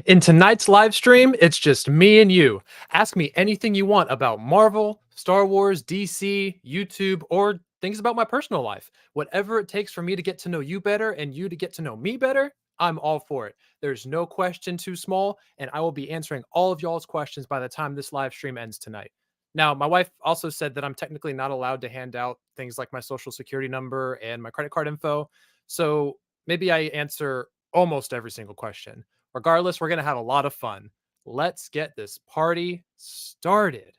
In tonight's live stream, it's just me and you. Ask me anything you want about Marvel, Star Wars, DC, YouTube, or things about my personal life. Whatever it takes for me to get to know you better and you to get to know me better, I'm all for it. There's no question too small, and I will be answering all of y'all's questions by the time this live stream ends tonight. Now, my wife also said that I'm technically not allowed to hand out things like my social security number and my credit card info. So maybe I answer almost every single question. Regardless, we're going to have a lot of fun. Let's get this party started.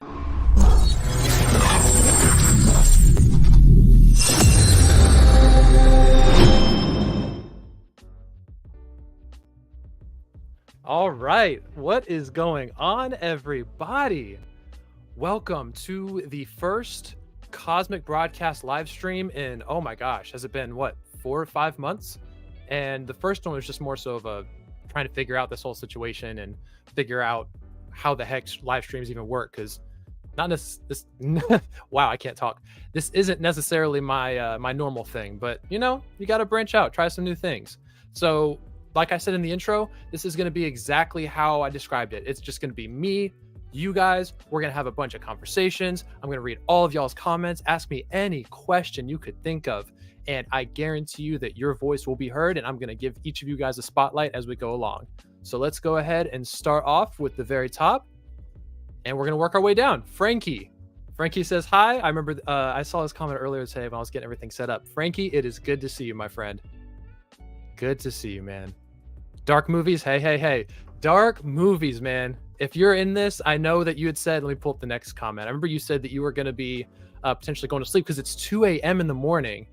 All right, what is going on, everybody? Welcome to the first Cosmic Broadcast live stream in, oh my gosh, has it been, what, 4 or 5 months? And the first one was just more so of a trying to figure out this whole situation and figure out how the heck live streams even work, because not this wow, I can't talk. This isn't necessarily my my normal thing, but you know, you got to branch out, try some new things. So like I said in the intro, this is going to be exactly how I described it. It's just going to be me, you guys. We're going to have a bunch of conversations. I'm going to read all of y'all's comments, ask me any question you could think of, and I guarantee you that your voice will be heard, and I'm going to give each of you guys a spotlight as we go along. So let's go ahead and start off with the very top, and we're going to work our way down. Frankie says hi. I remember I saw his comment earlier today when I was getting everything set up. Frankie, it is good to see you, my friend. Good to see you, man. Dark Movies, hey. Dark Movies, man. If you're in this, I know that you had said, let me pull up the next comment. I remember you said that you were going to be potentially going to sleep because it's 2 a.m. in the morning.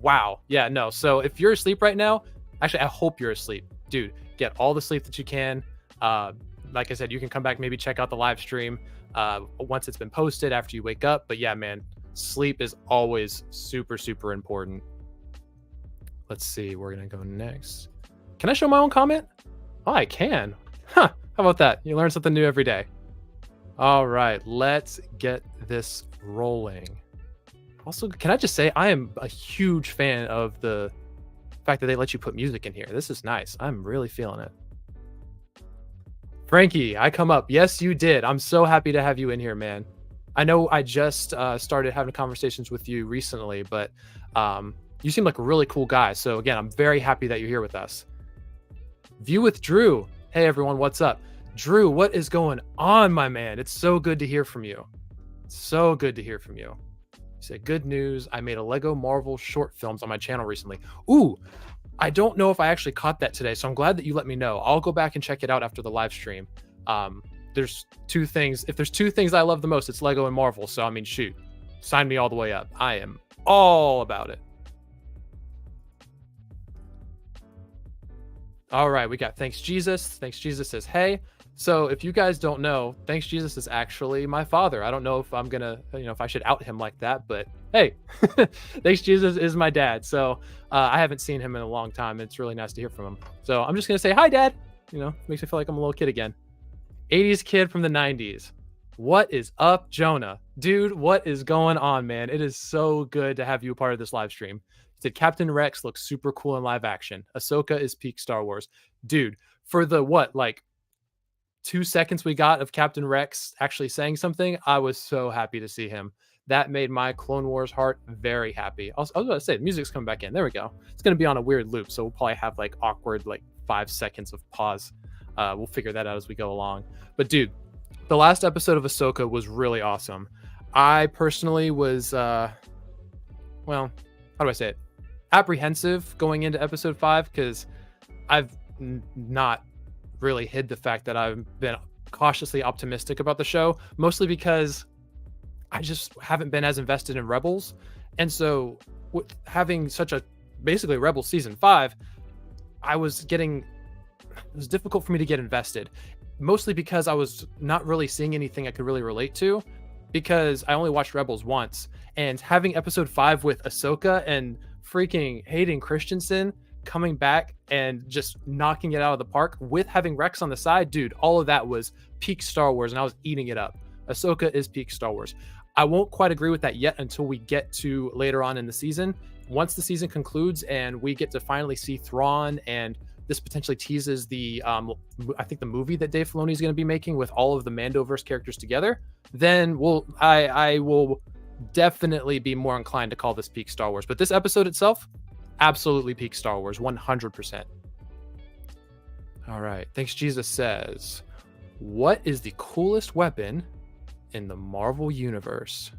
Wow. Yeah, no. So if you're asleep right now, actually, I hope you're asleep. Dude, get all the sleep that you can. Like I said, you can come back, maybe check out the live stream once it's been posted after you wake up. But yeah, man, sleep is always super, super important. Let's see. We're going to go next. Can I show my own comment? Oh, I can. Huh. How about that? You learn something new every day. All right. Let's get this rolling. Also, can I just say, I am a huge fan of the fact that they let you put music in here. This is nice. I'm really feeling it. Frankie, I come up. Yes, you did. I'm so happy to have you in here, man. I know I just started having conversations with you recently, but you seem like a really cool guy. So again, I'm very happy that you're here with us. View with Drew. Hey, everyone. What's up? Drew, what is going on, my man? It's so good to hear from you. So good to hear from you. You said, good news. I made a Lego Marvel short films on my channel recently. Ooh, I don't know if I actually caught that today, so I'm glad that you let me know. I'll go back and check it out after the live stream. There's two things. If there's two things I love the most, it's Lego and Marvel. So, I mean, shoot, sign me all the way up. I am all about it. All right, we got Thanks Jesus. Thanks Jesus says, hey. So if you guys don't know, Thanks Jesus is actually my father. I don't know if I'm gonna, if I should out him like that, but hey, Thanks Jesus is my dad. So I haven't seen him in a long time. It's really nice to hear from him. So I'm just gonna say, hi, Dad. Makes me feel like I'm a little kid again. 80s kid from the 90s. What is up, Jonah? Dude, what is going on, man? It is so good to have you a part of this live stream. Said Captain Rex looks super cool in live action. Ahsoka is peak Star Wars. Dude, for the 2 seconds we got of Captain Rex actually saying something, I was so happy to see him. That made my Clone Wars heart very happy. I was going to say, the music's coming back in. There we go. It's going to be on a weird loop, so we'll probably have awkward 5 seconds of pause. We'll figure that out as we go along. But dude, the last episode of Ahsoka was really awesome. I personally was, how do I say it? Apprehensive going into episode 5 because I've not really hid the fact that I've been cautiously optimistic about the show, mostly because I just haven't been as invested in Rebels. And so with having such a basically Rebels season 5, it was difficult for me to get invested, mostly because I was not really seeing anything I could really relate to, because I only watched Rebels once, and having episode 5 with Ahsoka and freaking Hayden Christensen coming back and just knocking it out of the park with having Rex on the side, dude, all of that was peak Star Wars, and I was eating it up. Ahsoka is peak Star Wars. I won't quite agree with that yet until we get to later on in the season. Once the season concludes and we get to finally see Thrawn and this potentially teases the I think the movie that Dave Filoni is going to be making with all of the Mandoverse characters together, then I will definitely be more inclined to call this peak Star Wars. But this episode itself, absolutely peak Star Wars, 100%. All right. Thanks Jesus says, what is the coolest weapon in the Marvel Universe?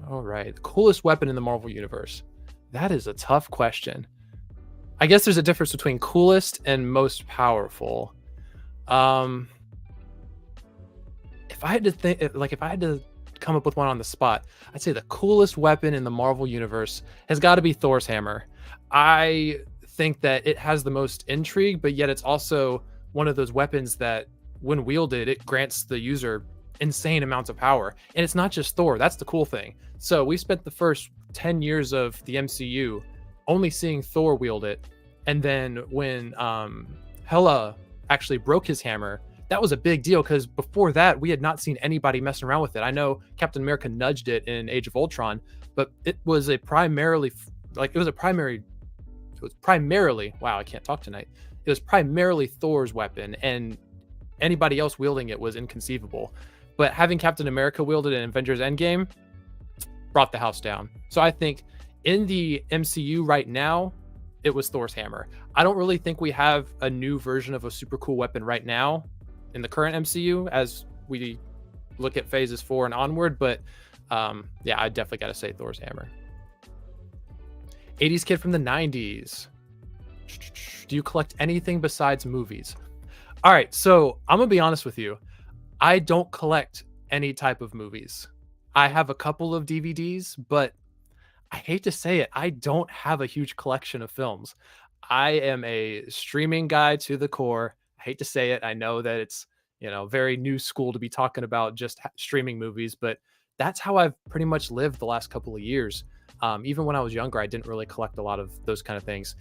All right. The coolest weapon in the Marvel Universe. That is a tough question. I guess there's a difference between coolest and most powerful. If I had to think, if I had to come up with one on the spot, I'd say the coolest weapon in the Marvel Universe has got to be Thor's hammer. I think that it has the most intrigue, but yet it's also one of those weapons that when wielded, it grants the user insane amounts of power. And it's not just Thor. That's the cool thing. So we spent the first 10 years of the MCU only seeing Thor wield it. And then when Hela actually broke his hammer, that was a big deal because before that, we had not seen anybody messing around with it. I know Captain America nudged it in Age of Ultron, but it was primarily, wow, I can't talk tonight. It was primarily Thor's weapon, and anybody else wielding it was inconceivable. But having Captain America wield it in Avengers Endgame brought the house down. So I think in the MCU right now, it was Thor's hammer. I don't really think we have a new version of a super cool weapon right now in the current MCU as we look at phases 4 and onward. But yeah, I definitely got to say Thor's hammer. 80s kid from the 90s. Do you collect anything besides movies? All right, so I'm gonna be honest with you. I don't collect any type of movies. I have a couple of DVDs, but I hate to say it, I don't have a huge collection of films. I am a streaming guy to the core. I hate to say it. I know that it's, very new school to be talking about just streaming movies, but that's how I've pretty much lived the last couple of years. Even when I was younger, I didn't really collect a lot of those kind of things.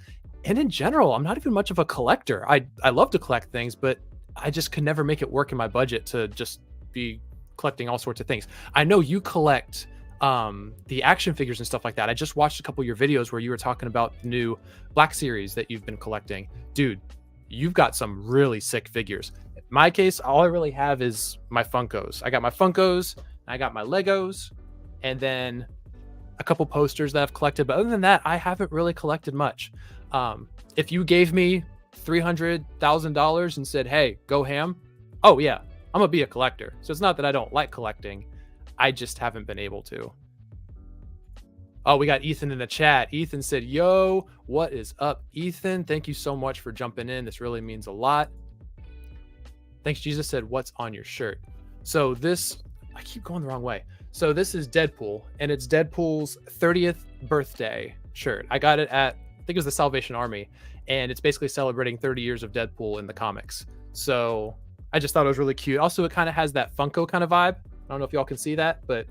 And in general, I'm not even much of a collector. I love to collect things, but I just could never make it work in my budget to just be collecting all sorts of things. I know you collect the action figures and stuff like that. I just watched a couple of your videos where you were talking about the new Black Series that you've been collecting. Dude, you've got some really sick figures. In my case, all I really have is my Funkos. I got my Funkos, I got my Legos, and then a couple posters that I've collected. But other than that, I haven't really collected much. If you gave me $300,000 and said, hey, go ham. Oh yeah, I'm gonna be a collector. So it's not that I don't like collecting. I just haven't been able to. Oh, we got Ethan in the chat. Ethan said, yo, what is up, Ethan? Thank you so much for jumping in. This really means a lot. Thanks, Jesus said, what's on your shirt? So this, I keep going the wrong way. So this is Deadpool, and it's Deadpool's 30th birthday shirt. I got it at, I think it was the Salvation Army, and it's basically celebrating 30 years of Deadpool in the comics. So I just thought it was really cute. Also, it kind of has that Funko kind of vibe. I don't know if y'all can see that, but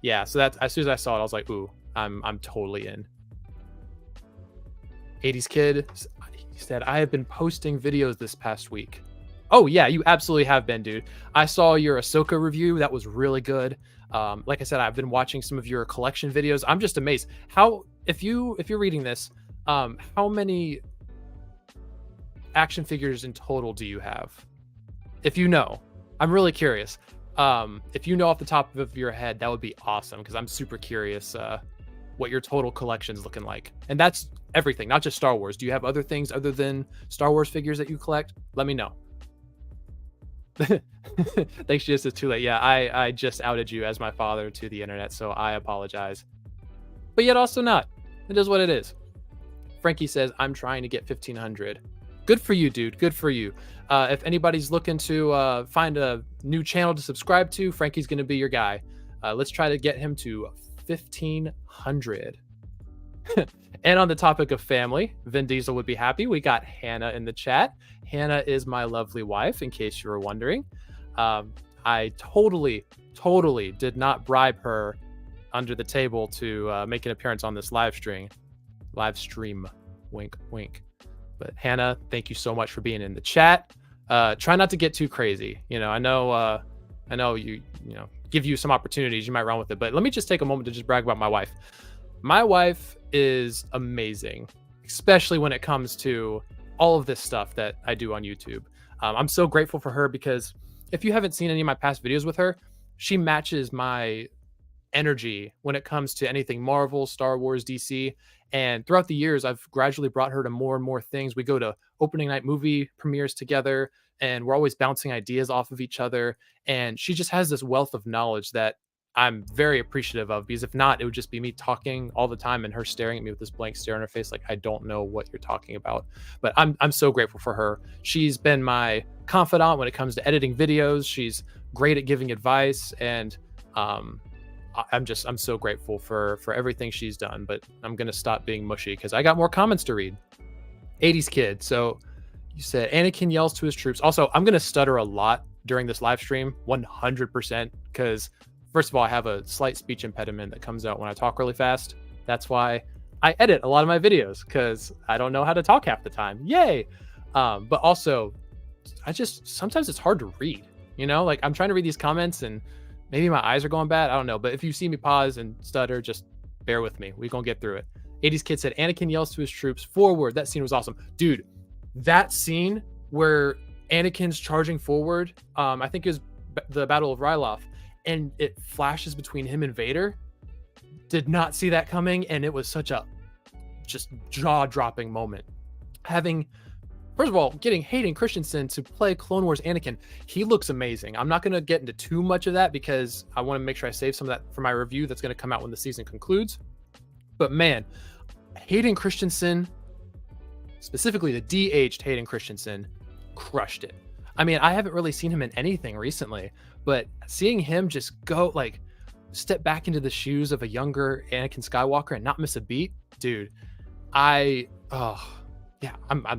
yeah. So that as soon as I saw it, I was like, ooh, I'm totally in. 80s kid, he said, I have been posting videos this past week. Oh yeah, you absolutely have been, dude. I saw your Ahsoka review. That was really good. Like I said, I've been watching some of your collection videos. I'm just amazed. How, if you're reading this, how many action figures in total do you have? If you know, I'm really curious. If you know off the top of your head, that would be awesome, because I'm super curious what your total collection's looking like. And that's everything, not just Star Wars. Do you have other things other than Star Wars figures that you collect? Let me know. Thanks, just it's too late. Yeah, I just outed you as my father to the internet, so I apologize. But yet also not. It is what it is. Frankie says, I'm trying to get 1,500. Good for you, dude. Good for you. If anybody's looking to find a new channel to subscribe to, Frankie's going to be your guy. Let's try to get him to 1,500. And on the topic of family, Vin Diesel would be happy. We got Hannah in the chat. Hannah is my lovely wife, in case you were wondering. I totally did not bribe her under the table to make an appearance on this live stream. Wink, wink. But Hannah, thank you so much for being in the chat. Try not to get too crazy. I know you give you some opportunities, you might run with it. But let me just take a moment to just brag about my wife. My wife is amazing, especially when it comes to all of this stuff that I do on YouTube. I'm so grateful for her because if you haven't seen any of my past videos with her, she matches my energy when it comes to anything Marvel, Star Wars, DC. And throughout the years, I've gradually brought her to more and more things. We go to opening night movie premieres together, and we're always bouncing ideas off of each other. And she just has this wealth of knowledge that I'm very appreciative of, because if not, it would just be me talking all the time and her staring at me with this blank stare on her face like I don't know what you're talking about. But I'm so grateful for her. She's been my confidant when it comes to editing videos. She's great at giving advice, and I'm so grateful for everything she's done. But I'm gonna stop being mushy because I got more comments to read. 80s kid. So you said Anakin yells to his troops. Also, I'm gonna stutter a lot during this live stream, 100%, because first of all, I have a slight speech impediment that comes out when I talk really fast. That's why I edit a lot of my videos, because I don't know how to talk half the time. Yay! But also, sometimes it's hard to read. You know, like I'm trying to read these comments and maybe my eyes are going bad. I don't know. But if you see me pause and stutter, just bear with me. We're going to get through it. 80s kid said, Anakin yells to his troops, forward. That scene was awesome. Dude, that scene where Anakin's charging forward, I think it was the Battle of Ryloth, and it flashes between him and Vader. Did not see that coming, and it was such a just jaw-dropping moment. First of all, getting Hayden Christensen to play Clone Wars Anakin, he looks amazing. I'm not going to get into too much of that because I want to make sure I save some of that for my review that's going to come out when the season concludes. But man, Hayden Christensen, specifically the de-aged Hayden Christensen, crushed it. I mean, I haven't really seen him in anything recently, but seeing him just go, like, step back into the shoes of a younger Anakin Skywalker and not miss a beat, dude, I'm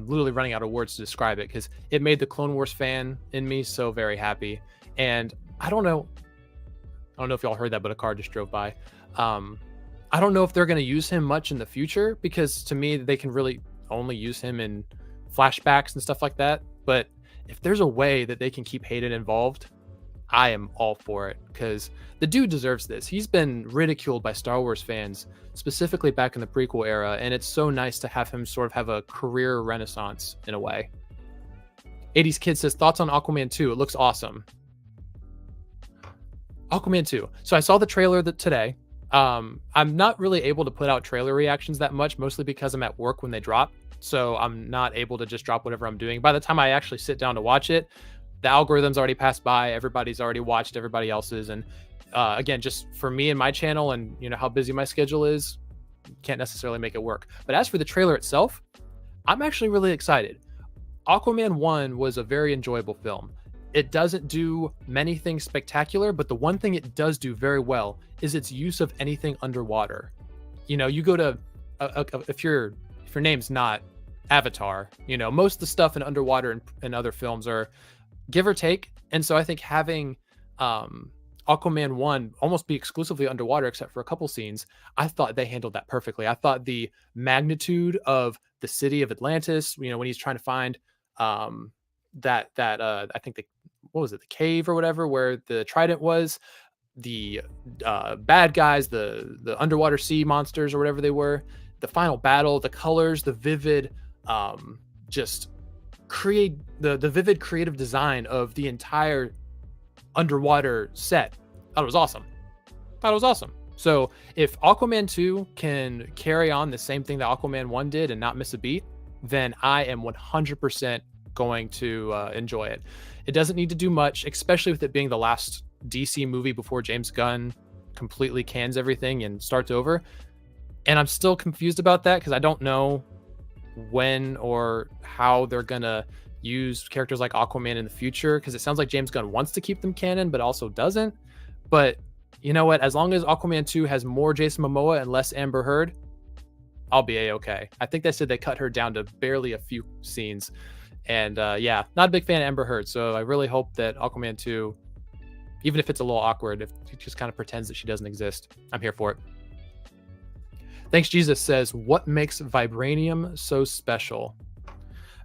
literally running out of words to describe it, because it made the Clone Wars fan in me so very happy. And I don't know if y'all heard that, but a car just drove by. I don't know if they're going to use him much in the future, because to me, they can really only use him in flashbacks and stuff like that. But if there's a way that they can keep Hayden involved, I am all for it, because the dude deserves this. He's been ridiculed by Star Wars fans, specifically back in the prequel era, and it's so nice to have him sort of have a career renaissance in a way. 80s Kid says, thoughts on Aquaman 2? It looks awesome. Aquaman 2. So I saw the trailer today. I'm not really able to put out trailer reactions that much, mostly because I'm at work when they drop. So I'm not able to just drop whatever I'm doing. By the time I actually sit down to watch it, the algorithm's already passed by. Everybody's already watched everybody else's. And again, just for me and my channel, and you know how busy my schedule is, can't necessarily make it work. But as for the trailer itself, I'm actually really excited. Aquaman 1 was a very enjoyable film. It doesn't do many things spectacular, but the one thing it does do very well is its use of anything underwater. You know, you go to if your name's not Avatar, you know, most of the stuff in underwater and other films are give or take. And so I think having Aquaman 1 almost be exclusively underwater, except for a couple scenes, I thought they handled that perfectly. I thought the magnitude of the city of Atlantis, you know, when he's trying to find I think what was it, the cave or whatever, where the trident was, the bad guys, the underwater sea monsters or whatever they were, the final battle, the colors, the vivid just create the vivid creative design of the entire underwater set. Thought it was awesome. So if Aquaman 2 can carry on the same thing that Aquaman 1 did and not miss a beat, then I am 100% going to enjoy it. It doesn't need to do much, especially with it being the last DC movie before James Gunn completely cans everything and starts over. And I'm still confused about that, because I don't know when or how they're gonna use characters like Aquaman in the future, because it sounds like James Gunn wants to keep them canon but also doesn't. But you know what, as long as Aquaman 2 has more Jason Momoa and less Amber Heard, I'll be a-okay. I think they said they cut her down to barely a few scenes. And yeah, not a big fan of Amber Heard, so I really hope that Aquaman 2, even if it's a little awkward, if it just kind of pretends that she doesn't exist, I'm here for it. Thanks Jesus says, what makes Vibranium so special?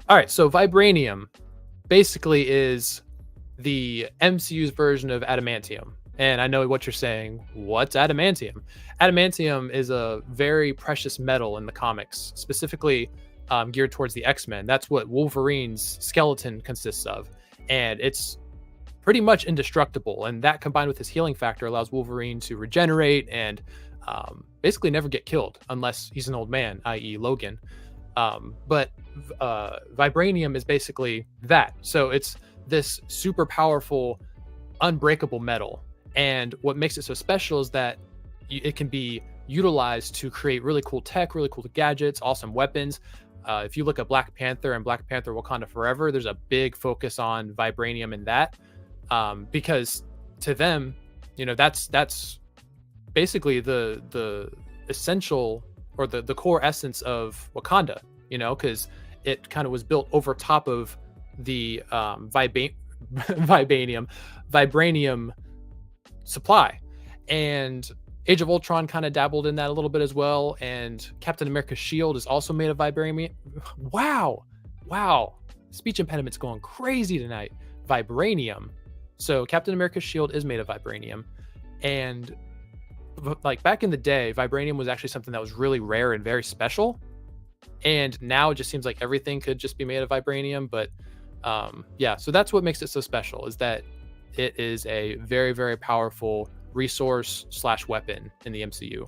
All right, so Vibranium basically is the MCU's version of adamantium. And I know what you're saying. What's adamantium? Adamantium is a very precious metal in the comics. Specifically, geared towards the X-Men. That's what Wolverine's skeleton consists of, and it's pretty much indestructible. And that combined with his healing factor allows Wolverine to regenerate and basically never get killed unless he's an old man, i.e., Logan. But vibranium is basically that. So it's this super powerful, unbreakable metal. And what makes it so special is that it can be utilized to create really cool tech, really cool gadgets, awesome weapons. If you look at Black Panther and Black Panther Wakanda Forever, there's a big focus on vibranium in that, because to them, that's basically the essential or the core essence of Wakanda. Because it kind of was built over top of the vibranium supply, and Age of Ultron kind of dabbled in that a little bit as well. And Captain America's shield is also made of vibranium. Wow. Speech impediment's going crazy tonight. Vibranium. So Captain America's shield is made of vibranium. And like back in the day, vibranium was actually something that was really rare and very special. And now it just seems like everything could just be made of vibranium. But yeah, so that's what makes it so special, is that it is a very, very powerful resource / weapon in the MCU.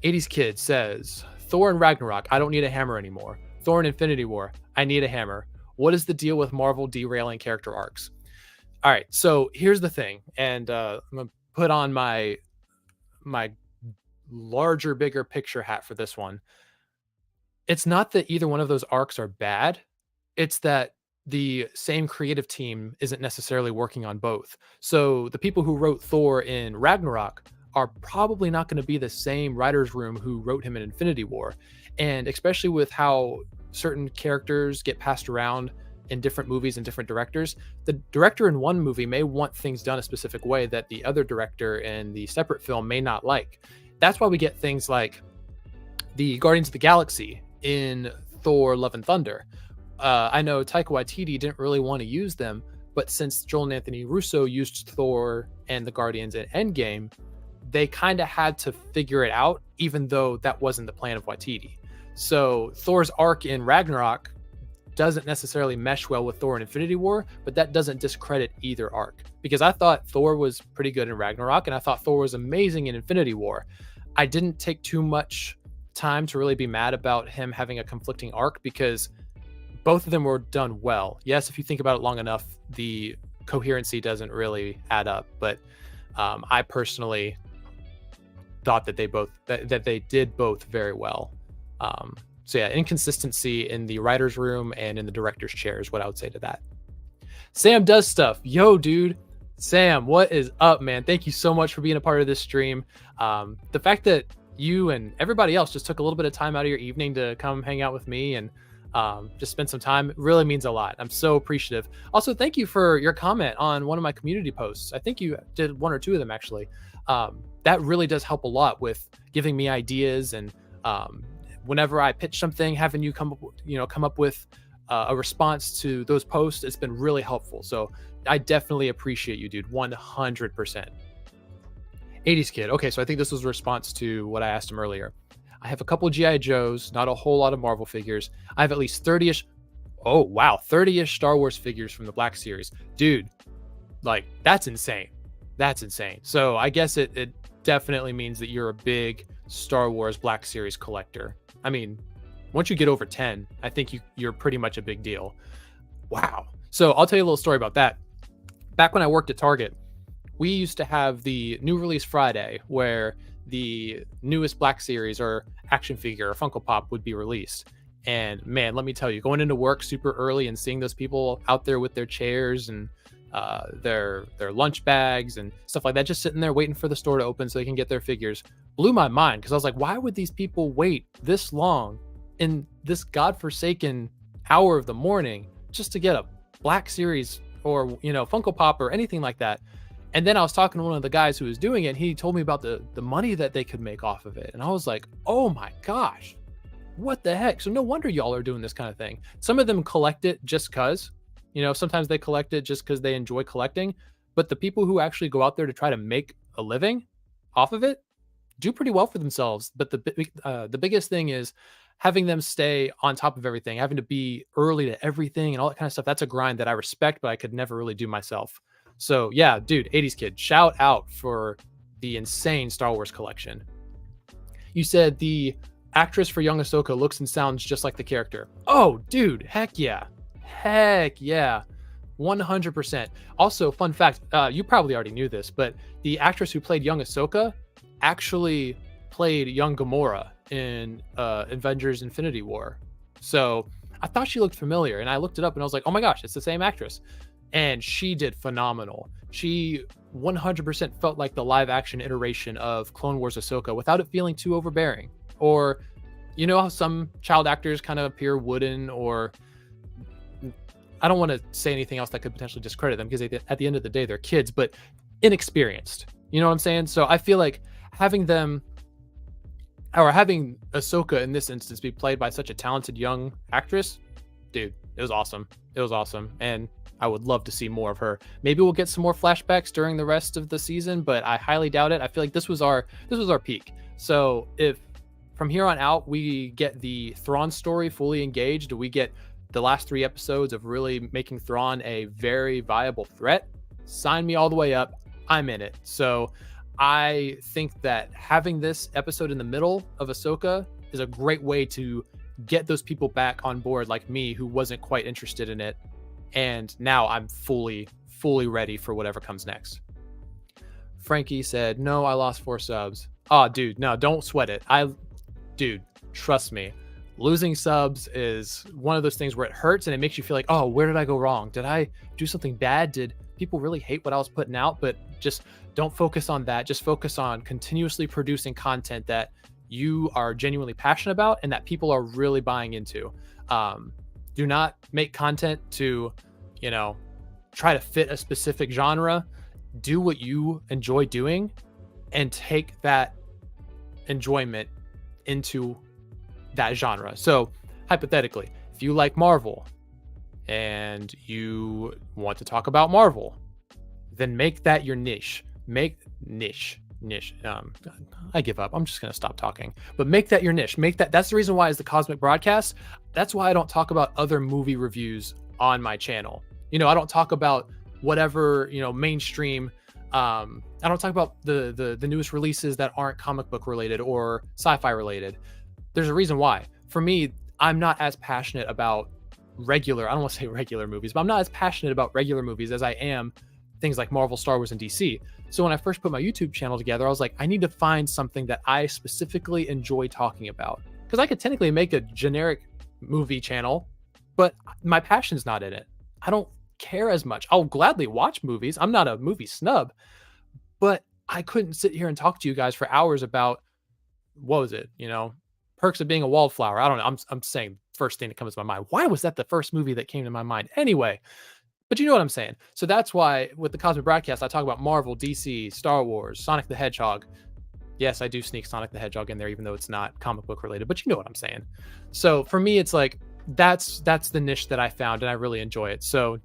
80s Kid says, Thor and Ragnarok, I don't need a hammer anymore. Thor and Infinity War, I need a hammer. What is the deal with Marvel derailing character arcs? All right, so here's the thing, and I'm gonna put on my larger, bigger picture hat for this one. It's not that either one of those arcs are bad. It's that the same creative team isn't necessarily working on both. So the people who wrote Thor in Ragnarok are probably not going to be the same writer's room who wrote him in Infinity War. And especially with how certain characters get passed around in different movies and different directors, the director in one movie may want things done a specific way that the other director in the separate film may not like. That's why we get things like the Guardians of the Galaxy in Thor Love and Thunder. I know Taika Waititi didn't really want to use them, but since Joel and Anthony Russo used Thor and the Guardians in Endgame, they kind of had to figure it out, even though that wasn't the plan of Waititi. So Thor's arc in Ragnarok doesn't necessarily mesh well with Thor in Infinity War, but that doesn't discredit either arc. Because I thought Thor was pretty good in Ragnarok, and I thought Thor was amazing in Infinity War. I didn't take too much time to really be mad about him having a conflicting arc, because both of them were done well. Yes, if you think about it long enough, the coherency doesn't really add up. But I personally thought that they did both very well. So yeah, inconsistency in the writer's room and in the director's chair is what I would say to that. Sam Does Stuff. Yo, dude. Sam, what is up, man? Thank you so much for being a part of this stream. The fact that you and everybody else just took a little bit of time out of your evening to come hang out with me and just spend some time really means a lot. I'm so appreciative. Also, thank you for your comment on one of my community posts. I think you did one or two of them, actually. That really does help a lot with giving me ideas, and whenever I pitch something, having you come up with a response to those posts, it's been really helpful. So I definitely appreciate you, dude. 100%. 80s Kid. Okay, so I think this was a response to what I asked him earlier. I have a couple G.I. Joes, not a whole lot of Marvel figures. I have at least 30-ish. Oh, wow. 30-ish Star Wars figures from the Black Series. Dude, like, that's insane. That's insane. So I guess it definitely means that you're a big Star Wars Black Series collector. I mean, once you get over 10, I think you're pretty much a big deal. Wow. So I'll tell you a little story about that. Back when I worked at Target, we used to have the new release Friday where the newest Black Series or action figure or Funko Pop would be released. And man, let me tell you, going into work super early and seeing those people out there with their chairs and their lunch bags and stuff like that, just sitting there waiting for the store to open so they can get their figures, blew my mind. Because I was like, why would these people wait this long in this godforsaken hour of the morning just to get a Black Series or Funko Pop or anything like that? And then I was talking to one of the guys who was doing it, and he told me about the money that they could make off of it. And I was like, oh my gosh, what the heck? So no wonder y'all are doing this kind of thing. Some of them collect it just because, sometimes they collect it just because they enjoy collecting. But the people who actually go out there to try to make a living off of it do pretty well for themselves. But the biggest thing is having them stay on top of everything, having to be early to everything and all that kind of stuff, that's a grind that I respect, but I could never really do myself. So yeah, dude, 80s kid, shout out for the insane Star Wars collection. You said the actress for young Ahsoka looks and sounds just like the character. Oh, dude, heck yeah. Heck yeah. 100%. Also, fun fact, you probably already knew this, but the actress who played young Ahsoka actually played young Gamora in Avengers Infinity War. So I thought she looked familiar, and I looked it up and I was like, oh my gosh, it's the same actress. And she did phenomenal. She 100% felt like the live action iteration of Clone Wars Ahsoka without it feeling too overbearing. Or, you know how some child actors kind of appear wooden, or I don't want to say anything else that could potentially discredit them because at the end of the day, they're kids, but inexperienced. You know what I'm saying? So I feel like having them, or having Ahsoka in this instance be played by such a talented young actress, dude, it was awesome. It was awesome. And I would love to see more of her. Maybe we'll get some more flashbacks during the rest of the season, but I highly doubt it. I feel like this was our peak. So if from here on out we get the Thrawn story fully engaged, we get the last 3 episodes of really making Thrawn a very viable threat, sign me all the way up. I'm in it. So I think that having this episode in the middle of Ahsoka is a great way to get those people back on board like me who wasn't quite interested in it. And now I'm fully ready for whatever comes next. Frankie said, no, I lost 4 subs. Oh, dude, no, don't sweat it. Dude, trust me. Losing subs is one of those things where it hurts and it makes you feel like, oh, where did I go wrong? Did I do something bad? Did people really hate what I was putting out? But just don't focus on that. Just focus on continuously producing content that you are genuinely passionate about and that people are really buying into. Do not make content to, try to fit a specific genre. Do what you enjoy doing and take that enjoyment into that genre. So hypothetically, if you like Marvel and you want to talk about Marvel, then make that your niche. I give up. I'm just going to stop talking. But make that your niche. That's the reason why is the Cosmic Broadcast. That's why I don't talk about other movie reviews on my channel. I don't talk about whatever, mainstream. I don't talk about the newest releases that aren't comic book related or sci-fi related. There's a reason why. For me, I'm not as passionate about I don't want to say regular movies, but I'm not as passionate about regular movies as I am things like Marvel, Star Wars, and DC. So when I first put my YouTube channel together, I was like, I need to find something that I specifically enjoy talking about. Because I could technically make a generic movie channel, but my passion's not in it. I don't care as much. I'll gladly watch movies. I'm not a movie snub, but I couldn't sit here and talk to you guys for hours about, what was it? Perks of Being a Wallflower. I don't know. I'm saying first thing that comes to my mind. Why was that the first movie that came to my mind? Anyway, but you know what I'm saying. So that's why with the Cosmic Broadcast, I talk about Marvel, DC, Star Wars, Sonic the Hedgehog. Yes, I do sneak Sonic the Hedgehog in there, even though it's not comic book related, but you know what I'm saying. So for me, it's like, that's the niche that I found and I really enjoy it. So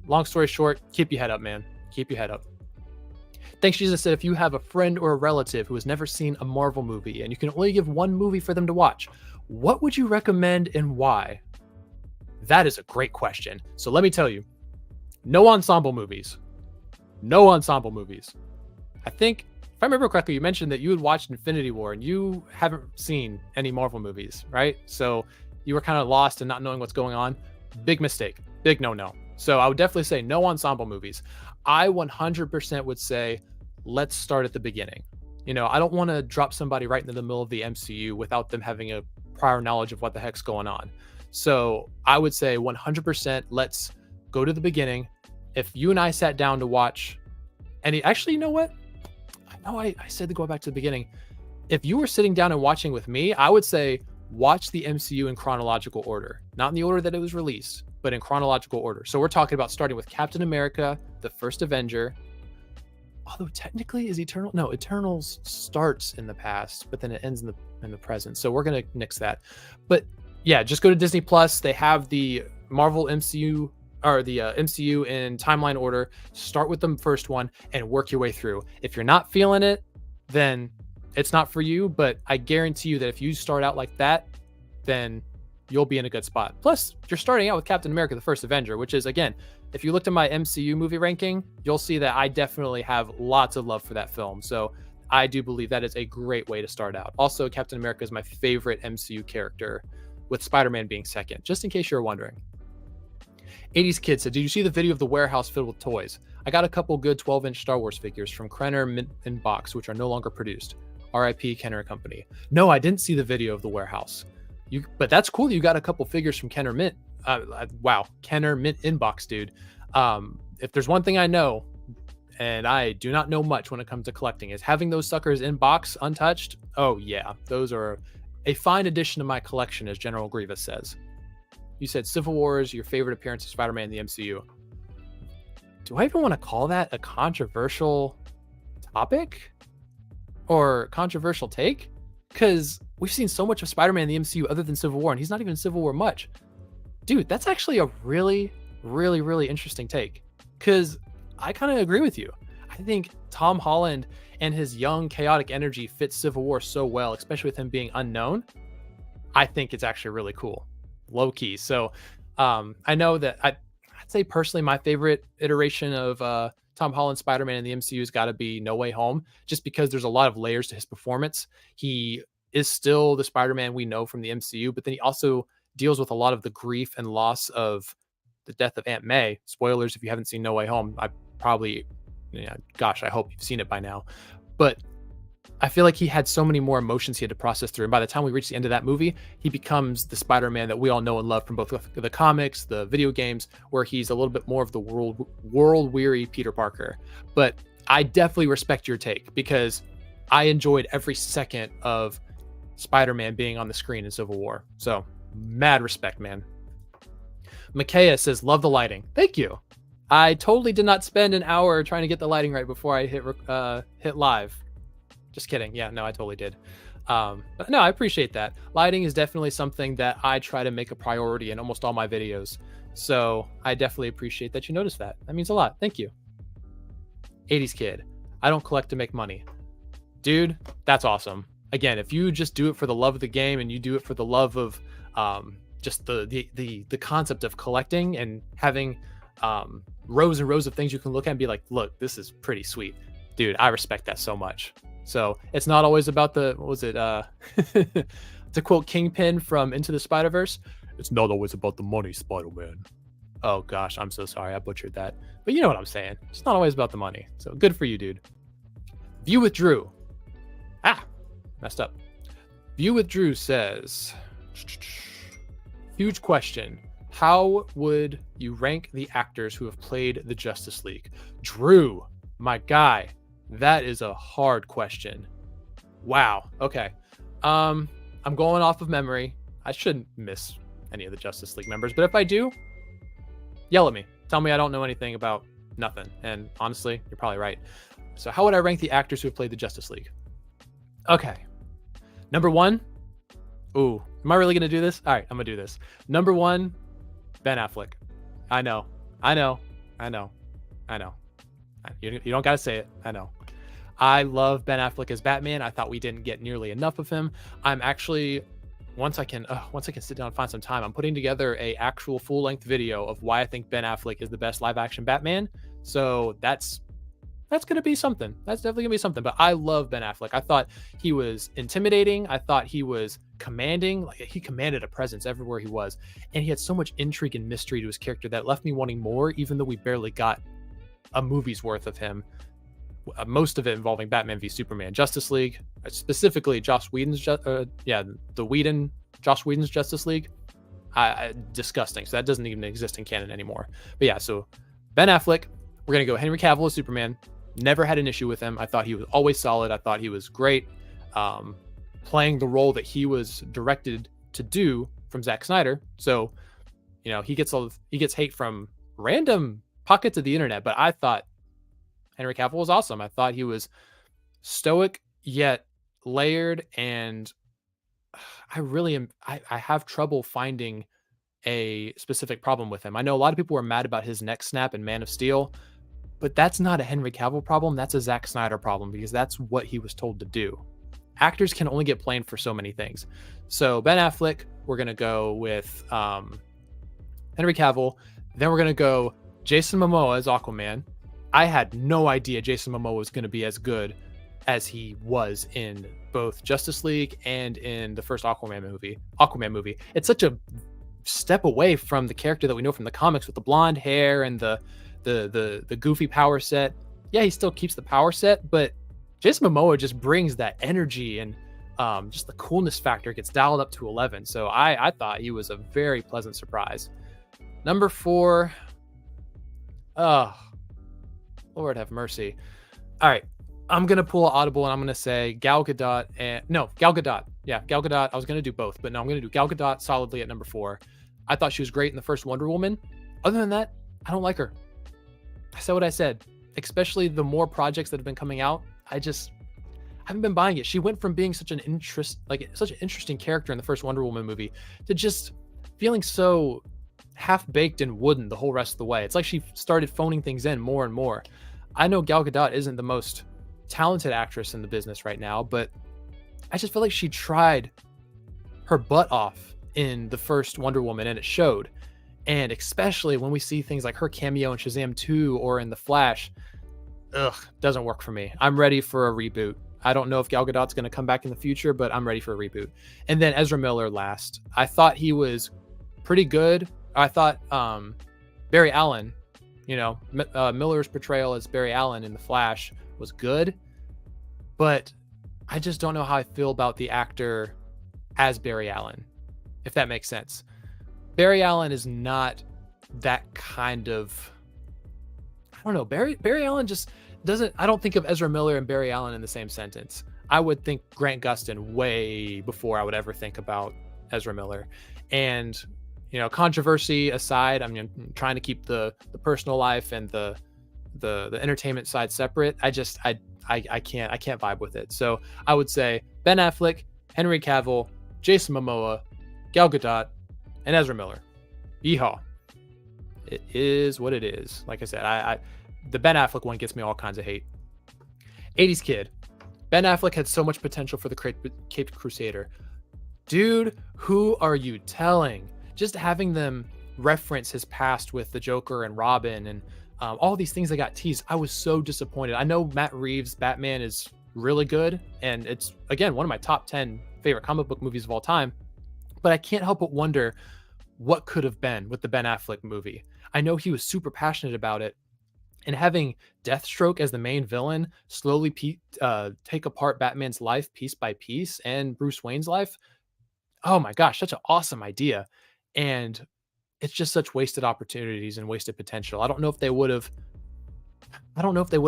long story short, keep your head up, man. Keep your head up. Thanks, Jesus said, if you have a friend or a relative who has never seen a Marvel movie and you can only give one movie for them to watch, what would you recommend and why? That is a great question. So let me tell you, no ensemble movies. No ensemble movies. I think, if I remember correctly, you mentioned that you had watched Infinity War and you haven't seen any Marvel movies, right? So you were kind of lost and not knowing what's going on. Big mistake. Big no-no. So I would definitely say no ensemble movies. I 100% would say, let's start at the beginning. I don't want to drop somebody right into the middle of the MCU without them having a prior knowledge of what the heck's going on. So I would say 100%, let's go to the beginning. If you and I sat down to watch actually, you know what? I know I said to go back to the beginning. If you were sitting down and watching with me, I would say watch the MCU in chronological order, not in the order that it was released, but in chronological order. So we're talking about starting with Captain America, the first Avenger. Although technically Eternals starts in the past, but then it ends in the present. So we're going to nix that. But yeah, just go to Disney Plus. They have the Marvel MCU or the MCU in timeline order. Start with the first one and work your way through. If you're not feeling it, then it's not for you. But I guarantee you that if you start out like that, then you'll be in a good spot. Plus, you're starting out with Captain America: The First Avenger, which is, again, if you looked at my MCU movie ranking, you'll see that I definitely have lots of love for that film. So I do believe that is a great way to start out. Also, Captain America is my favorite MCU character, with Spider-Man being second, just in case you're wondering. 80s Kid said, did you see the video of the warehouse filled with toys? I got a couple good 12-inch Star Wars figures from Krenner Mint in Box, which are no longer produced. RIP Kenner Company. No, I didn't see the video of the warehouse. But that's cool that you got a couple figures from Kenner Mint. Wow, Kenner Mint Inbox, dude. If there's one thing I know, and I do not know much when it comes to collecting, is having those suckers in box untouched. Oh yeah, those are a fine addition to my collection, as General Grievous says. You said Civil War is your favorite appearance of Spider-Man in the MCU. Do I even want to call that a controversial topic or controversial take? Because we've seen so much of Spider-Man in the MCU other than Civil War, and he's not even in Civil War much. Dude, that's actually a really, really, really interesting take. Because I kind of agree with you. I think Tom Holland and his young, chaotic energy fits Civil War so well, especially with him being unknown. I think it's actually really cool. Low key. So I know that I'd say personally my favorite iteration of Tom Holland Spider-Man in the MCU has got to be No Way Home, just because there's a lot of layers to his performance. He is still the Spider-Man we know from the MCU, but then he also deals with a lot of the grief and loss of the death of Aunt May. Spoilers if you haven't seen No Way Home. I probably, gosh, I hope you've seen it by now. But I feel like he had so many more emotions he had to process through. And by the time we reach the end of that movie, he becomes the Spider-Man that we all know and love from both the comics, the video games, where he's a little bit more of the world-weary Peter Parker. But I definitely respect your take, because I enjoyed every second of Spider-Man being on the screen in Civil War. So mad respect, man. Makaya says, love the lighting. Thank you. I totally did not spend an hour trying to get the lighting right before I hit live. Just kidding. Yeah, no, I totally did. But no, I appreciate that. Lighting is definitely something that I try to make a priority in almost all my videos. So I definitely appreciate that you noticed that. That means a lot. Thank you. 80s Kid. I don't collect to make money. Dude, that's awesome. Again, if you just do it for the love of the game and you do it for the love of just the concept of collecting and having rows and rows of things you can look at and be like, look, this is pretty sweet. Dude, I respect that so much. So it's not always about the, what was it? To quote Kingpin from Into the Spider-Verse, it's not always about the money, Spider-Man. Oh gosh, I'm so sorry. I butchered that. But you know what I'm saying. It's not always about the money. So good for you, dude. View with Drew. Messed up. View with Drew says, huge question. How would you rank the actors who have played the Justice League? Drew, my guy. That is a hard question. Wow. Okay. I'm going off of memory. I shouldn't miss any of the Justice League members, but if I do, yell at me. Tell me I don't know anything about nothing. And honestly, you're probably right. So how would I rank the actors who have played the Justice League? Okay. Number one. Ooh, am I really going to do this? All right, I'm going to do this. Number one, Ben Affleck. I know. You don't got to say it. I know. I love Ben Affleck as Batman. I thought we didn't get nearly enough of him. I'm actually, once I can sit down and find some time, I'm putting together a actual full-length video of why I think Ben Affleck is the best live-action Batman. So that's going to be something. That's definitely going to be something. But I love Ben Affleck. I thought he was intimidating. I thought he was commanding. Like, he commanded a presence everywhere he was. And he had so much intrigue and mystery to his character that left me wanting more, even though we barely got a movie's worth of him. Most of it involving Batman v Superman. Justice League, specifically Joss Whedon's Joss Whedon's Justice League, disgusting. So that doesn't even exist in canon anymore. But yeah, so Ben Affleck, we're gonna go Henry Cavill as Superman. Never had an issue with him. I thought he was always solid. I thought he was great, playing the role that he was directed to do from Zack Snyder. So, he gets hate from random pockets of the internet, but I thought Henry Cavill was awesome. I thought he was stoic yet layered, and I have trouble finding a specific problem with him. I know a lot of people were mad about his neck snap in Man of Steel, but that's not a Henry Cavill problem. That's a Zack Snyder problem, because that's what he was told to do. Actors can only get blamed for so many things. So Ben Affleck, we're gonna go with Henry Cavill. Then we're gonna go Jason Momoa as Aquaman. I had no idea Jason Momoa was gonna be as good as he was in both Justice League and in the first Aquaman movie. It's such a step away from the character that we know from the comics with the blonde hair and the goofy power set. Yeah, he still keeps the power set, but Jason Momoa just brings that energy and just the coolness factor gets dialed up to 11. So I thought he was a very pleasant surprise. Number 4. Oh, Lord have mercy. All right. I'm going to pull an audible and I'm going to say Gal Gadot. Gal Gadot. Yeah, Gal Gadot. I was going to do both, but no, I'm going to do Gal Gadot solidly at number 4. I thought she was great in the first Wonder Woman. Other than that, I don't like her. I said what I said, especially the more projects that have been coming out. I haven't been buying it. She went from being such an interesting character in the first Wonder Woman movie to just feeling so half-baked and wooden the whole rest of the way. It's like she started phoning things in more and more. I know Gal Gadot isn't the most talented actress in the business right now, but I just feel like she tried her butt off in the first Wonder Woman and it showed. And especially when we see things like her cameo in Shazam 2 or in The Flash, doesn't work for me. I'm ready for a reboot. I don't know if Gal Gadot's going to come back in the future, but I'm ready for a reboot. And then Ezra Miller last. I thought he was pretty good. I thought Barry Allen, Miller's portrayal as Barry Allen in The Flash was good, but I just don't know how I feel about the actor as Barry Allen, if that makes sense. Barry Allen is not that kind of, I don't know. Barry Allen just doesn't, I don't think of Ezra Miller and Barry Allen in the same sentence. I would think Grant Gustin way before I would ever think about Ezra Miller. And controversy aside, I'm trying to keep the personal life and the entertainment side separate. I can't vibe with it. So I would say Ben Affleck, Henry Cavill, Jason Momoa, Gal Gadot, and Ezra Miller. Yeehaw. It is what it is. Like I said, the Ben Affleck one gets me all kinds of hate. 80s kid. Ben Affleck had so much potential for the Caped Crusader. Dude, who are you telling? Just having them reference his past with the Joker and Robin and all these things that got teased, I was so disappointed. I know Matt Reeves' Batman is really good, and it's, again, one of my top 10 favorite comic book movies of all time, but I can't help but wonder what could have been with the Ben Affleck movie. I know he was super passionate about it, and having Deathstroke as the main villain slowly take apart Batman's life piece by piece and Bruce Wayne's life, oh my gosh, such an awesome idea. And it's just such wasted opportunities and wasted potential. I don't know if they would have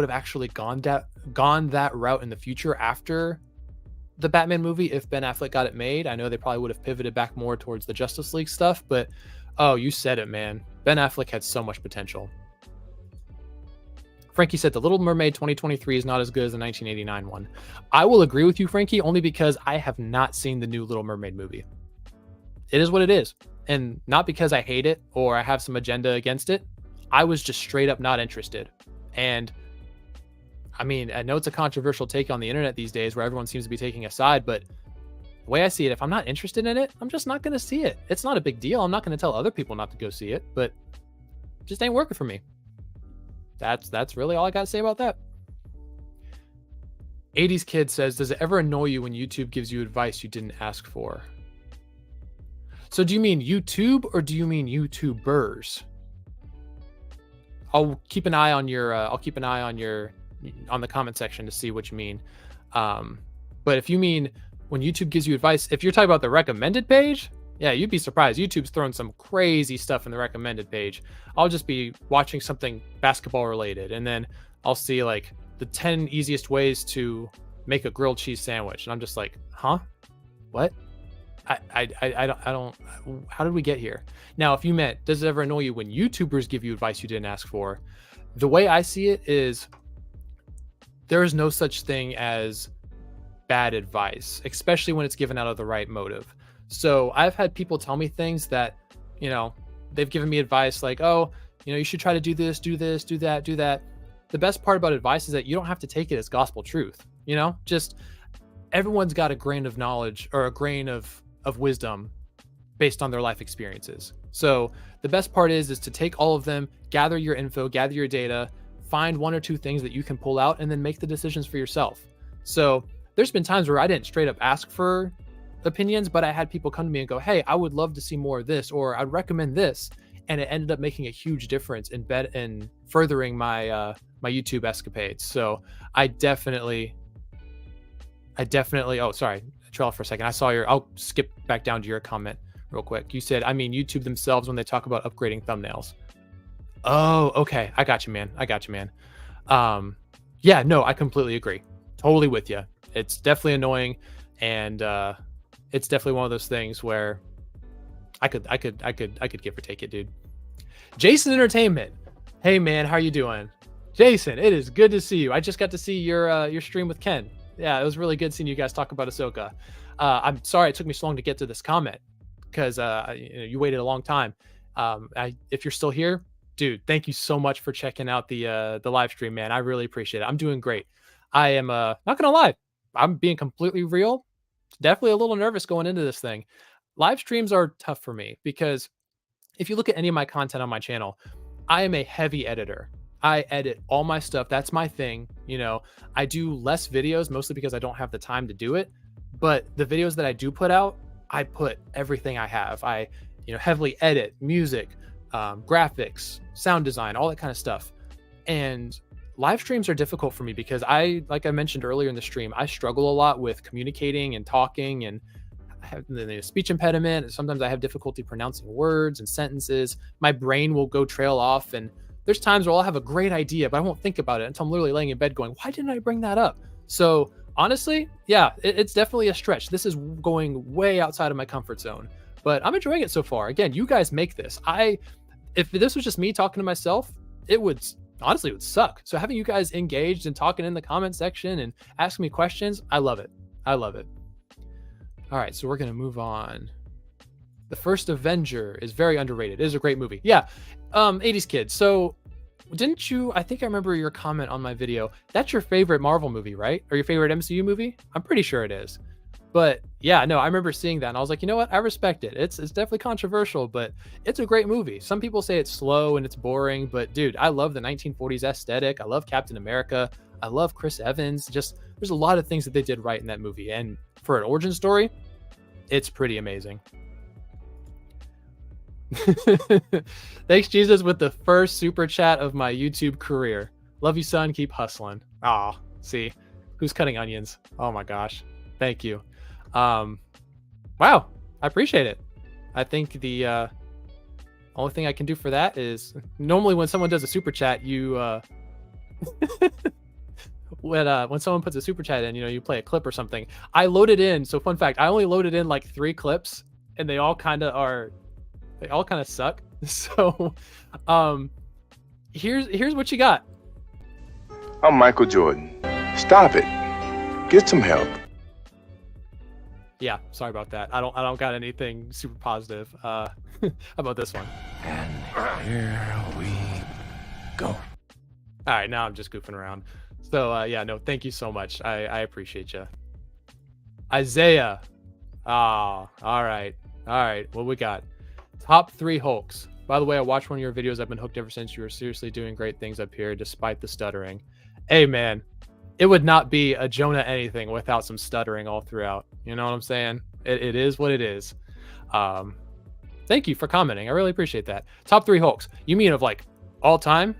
actually gone that route in the future after the Batman movie if Ben Affleck got it made. I know they probably would have pivoted back more towards the Justice League stuff, but you said it, man. Ben Affleck had so much potential. Frankie said The Little Mermaid 2023 is not as good as the 1989 one. I will agree with you, Frankie, only because I have not seen the new Little Mermaid movie. It is what it is. And not because I hate it or I have some agenda against it. I was just straight up not interested. And I mean, I know it's a controversial take on the internet these days where everyone seems to be taking a side, but the way I see it, if I'm not interested in it, I'm just not going to see it. It's not a big deal. I'm not going to tell other people not to go see it, but it just ain't working for me. That's really all I got to say about that. 80s kid says, does it ever annoy you when YouTube gives you advice you didn't ask for? So do you mean YouTube or do you mean YouTubers? I'll keep an eye on the comment section to see what you mean. But if you mean when YouTube gives you advice, if you're talking about the recommended page, yeah, you'd be surprised. YouTube's throwing some crazy stuff in the recommended page. I'll just be watching something basketball related, and then I'll see like the 10 easiest ways to make a grilled cheese sandwich, and I'm just like, huh? What? I don't. How did we get here? Now, if you meant, does it ever annoy you when YouTubers give you advice you didn't ask for? The way I see it is, there is no such thing as bad advice, especially when it's given out of the right motive. So I've had people tell me things that, they've given me advice like, oh, you should try to do this, do that, do that. The best part about advice is that you don't have to take it as gospel truth. Just everyone's got a grain of knowledge or a grain of wisdom based on their life experiences. So the best part is to take all of them, gather your info, gather your data, find one or two things that you can pull out, and then make the decisions for yourself. So there's been times where I didn't straight up ask for opinions, but I had people come to me and go, hey, I would love to see more of this, or I'd recommend this. And it ended up making a huge difference in furthering my my YouTube escapades. So I definitely, oh, sorry, I trailed off for a second. I saw I'll skip back down to your comment real quick. You said, I mean, YouTube themselves when they talk about upgrading thumbnails. Oh, okay. I got you, man. Yeah, no, I completely agree. Totally with you. It's definitely annoying, and it's definitely one of those things where I could give or take it, dude. Jason Entertainment. Hey man, how are you doing? Jason, it is good to see you. I just got to see your stream with Ken. Yeah, it was really good seeing you guys talk about Ahsoka. I'm sorry it took me so long to get to this comment because you waited a long time. If you're still here, dude, thank you so much for checking out the live stream, man. I really appreciate it. I'm doing great. I am not gonna lie, I'm being completely real. Definitely a little nervous going into this thing. Live streams are tough for me because if you look at any of my content on my channel, I am a heavy editor. I edit all my stuff. That's my thing. You know, I do less videos mostly because I don't have the time to do it. But the videos that I do put out, I put everything I have. I, heavily edit music, graphics, sound design, all that kind of stuff. And live streams are difficult for me because like I mentioned earlier in the stream, I struggle a lot with communicating and talking, and I have the speech impediment. Sometimes I have difficulty pronouncing words and sentences. My brain will go trail off, and there's times where I'll have a great idea, but I won't think about it until I'm literally laying in bed going, why didn't I bring that up? So honestly, yeah, it's definitely a stretch. This is going way outside of my comfort zone, but I'm enjoying it so far. Again, you guys make this. If this was just me talking to myself, it would suck. So having you guys engaged and talking in the comment section and asking me questions, I love it. I love it. All right, so we're going to move on. The First Avenger is very underrated. It is a great movie. Yeah, 80s kid. So didn't you, I think I remember your comment on my video. That's your favorite Marvel movie, right? Or your favorite MCU movie? I'm pretty sure it is. But yeah, no, I remember seeing that and I was like, you know what? I respect it. It's definitely controversial, but it's a great movie. Some people say it's slow and it's boring, but dude, I love the 1940s aesthetic. I love Captain America. I love Chris Evans. Just there's a lot of things that they did right in that movie. And for an origin story, it's pretty amazing. Thanks, Jesus, with the first super chat of my YouTube career. Love you, son. Keep hustling. Ah, see, who's cutting onions? Oh my gosh, thank you. Wow, I appreciate it. I think the only thing I can do for that is normally when someone does a super chat, you when someone puts a super chat in, you play a clip or something. I loaded in. So fun fact, I only loaded in like 3 clips, and they all kind of suck. So here's what you got. I'm Michael Jordan. Stop it. Get some help. Yeah, sorry about that. I don't got anything super positive. How about this one? And here we go. All right, now I'm just goofing around. So yeah, no, thank you so much. I appreciate you. Isaiah. All right. What we got? Top 3 Hulks. By the way, I watched one of your videos. I've been hooked ever since. You were seriously doing great things up here despite the stuttering. Hey man, it would not be a Jonah anything without some stuttering all throughout. You know what I'm saying? It is what it is. Thank you for commenting. I really appreciate that. Top 3 Hulks. You mean of like all time?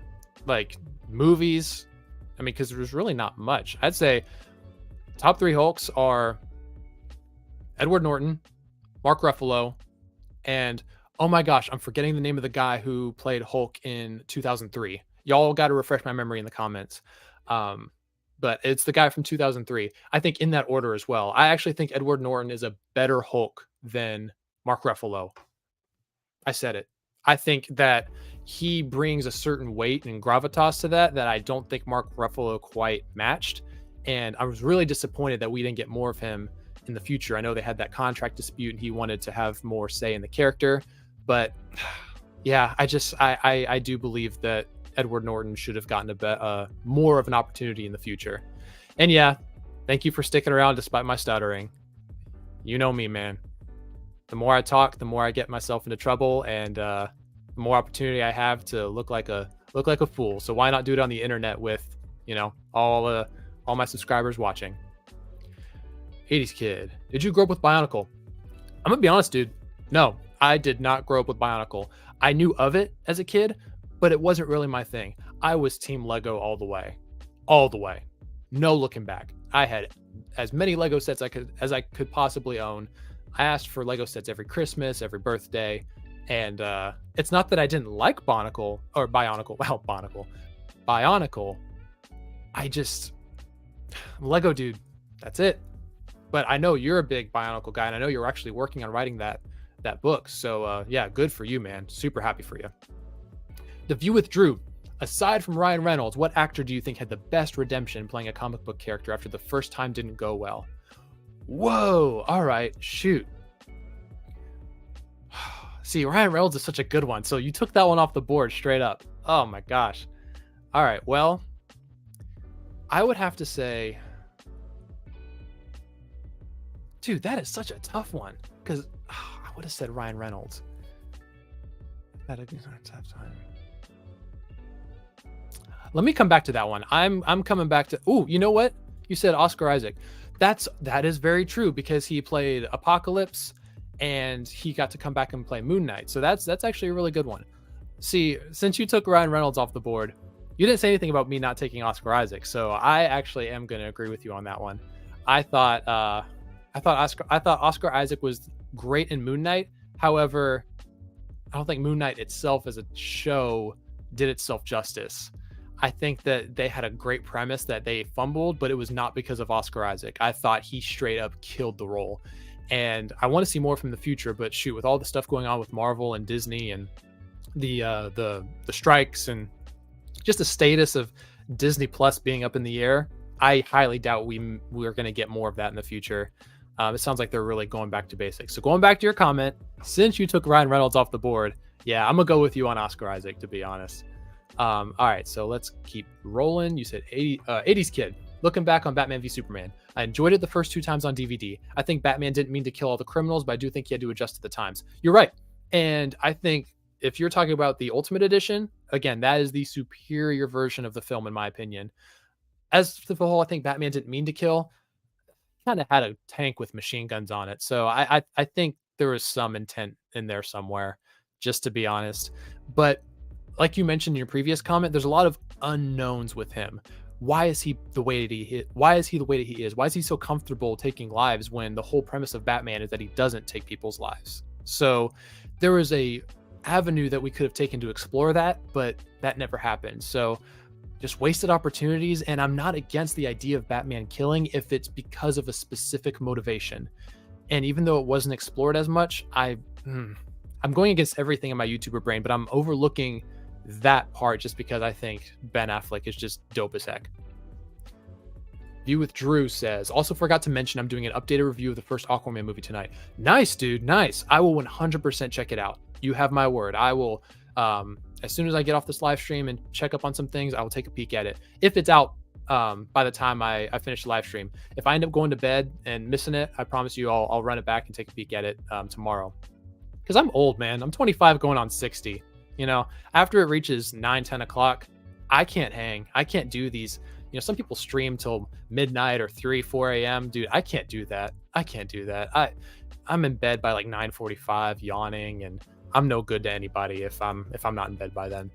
Like movies? I mean, because there's really not much. I'd say top 3 Hulks are Edward Norton, Mark Ruffalo, and oh my gosh, I'm forgetting the name of the guy who played Hulk in 2003. Y'all got to refresh my memory in the comments. But it's the guy from 2003. I think in that order as well. I actually think Edward Norton is a better Hulk than Mark Ruffalo. I said it. I think that he brings a certain weight and gravitas to that I don't think Mark Ruffalo quite matched. And I was really disappointed that we didn't get more of him in the future. I know they had that contract dispute and he wanted to have more say in the character. But yeah, I do believe that Edward Norton should have gotten more of an opportunity in the future. And yeah, thank you for sticking around despite my stuttering. You know me, man. the more I talk, the more I get myself into trouble, and the more opportunity I have to look like a fool. So why not do it on the internet with, all my subscribers watching? 80s kid, did you grow up with Bionicle? I'm gonna be honest, dude. No, I did not grow up with Bionicle. I knew of it as a kid, but it wasn't really my thing. I was Team Lego all the way. No looking back. I had as many Lego sets as I could possibly own. I asked for Lego sets every Christmas, every birthday, and it's not that I didn't like Bionicle. I just Lego dude. That's it. But I know you're a big Bionicle guy, and I know you're actually working on writing that book. So yeah, good for you, man. Super happy for you. The View with Drew. Aside from Ryan Reynolds, what actor do you think had the best redemption playing a comic book character after the first time didn't go well? Whoa. All right. Shoot. See, Ryan Reynolds is such a good one. So you took that one off the board straight up. Oh my gosh. All right. Well, I would have to say, dude, that is such a tough one, because I would have said Ryan Reynolds. That'd be a tough time. Let me come back to that one. I'm coming back to. Oh, you know what? You said Oscar Isaac. That is very true, because he played Apocalypse, and he got to come back and play Moon Knight. So that's actually a really good one. See, since you took Ryan Reynolds off the board, you didn't say anything about me not taking Oscar Isaac. So I actually am going to agree with you on that one. I thought Oscar Isaac was great in Moon Knight. However, I don't think Moon Knight itself as a show did itself justice. I think that they had a great premise that they fumbled, but it was not because of Oscar Isaac. I thought he straight up killed the role. And I want to see more from the future, but shoot, with all the stuff going on with Marvel and Disney and the strikes and just the status of Disney Plus being up in the air, I highly doubt we're going to get more of that in the future. It sounds like they're really going back to basics. So going back to your comment, since you took Ryan Reynolds off the board, yeah, I'm going to go with you on Oscar Isaac, to be honest. All right, so let's keep rolling. You said 80s kid. Looking back on Batman v Superman, I enjoyed it the first 2 times on DVD. I think Batman didn't mean to kill all the criminals, but I do think he had to adjust to the times. You're right. And I think if you're talking about the Ultimate Edition, again, that is the superior version of the film, in my opinion. As for the whole, I think Batman didn't mean to kill, kind of had a tank with machine guns on it. So I think there was some intent in there somewhere, just to be honest. But like you mentioned in your previous comment, there's a lot of unknowns with him. Why is he the way that he is? Why is he so comfortable taking lives when the whole premise of Batman is that he doesn't take people's lives? So there was a avenue that we could have taken to explore that, but that never happened. So just wasted opportunities. And I'm not against the idea of Batman killing if it's because of a specific motivation. And even though it wasn't explored as much, I'm going against everything in my YouTuber brain, but I'm overlooking that part just because I think Ben Affleck is just dope as heck. View with Drew says, also forgot to mention I'm doing an updated review of the first Aquaman movie tonight. Nice, dude. Nice. I will 100% check it out. You have my word. I will, as soon as I get off this live stream and check up on some things, I will take a peek at it. If it's out by the time I finish the live stream. If I end up going to bed and missing it, I promise you I'll run it back and take a peek at it tomorrow. Because I'm old, man. I'm 25 going on 60. You know, after it reaches 9-10 o'clock, I can't hang. I can't do these. You know, some people stream till midnight or 3-4 a.m. Dude, I can't do that. I'm in bed by like 9:45, yawning, and I'm no good to anybody if I'm not in bed by then.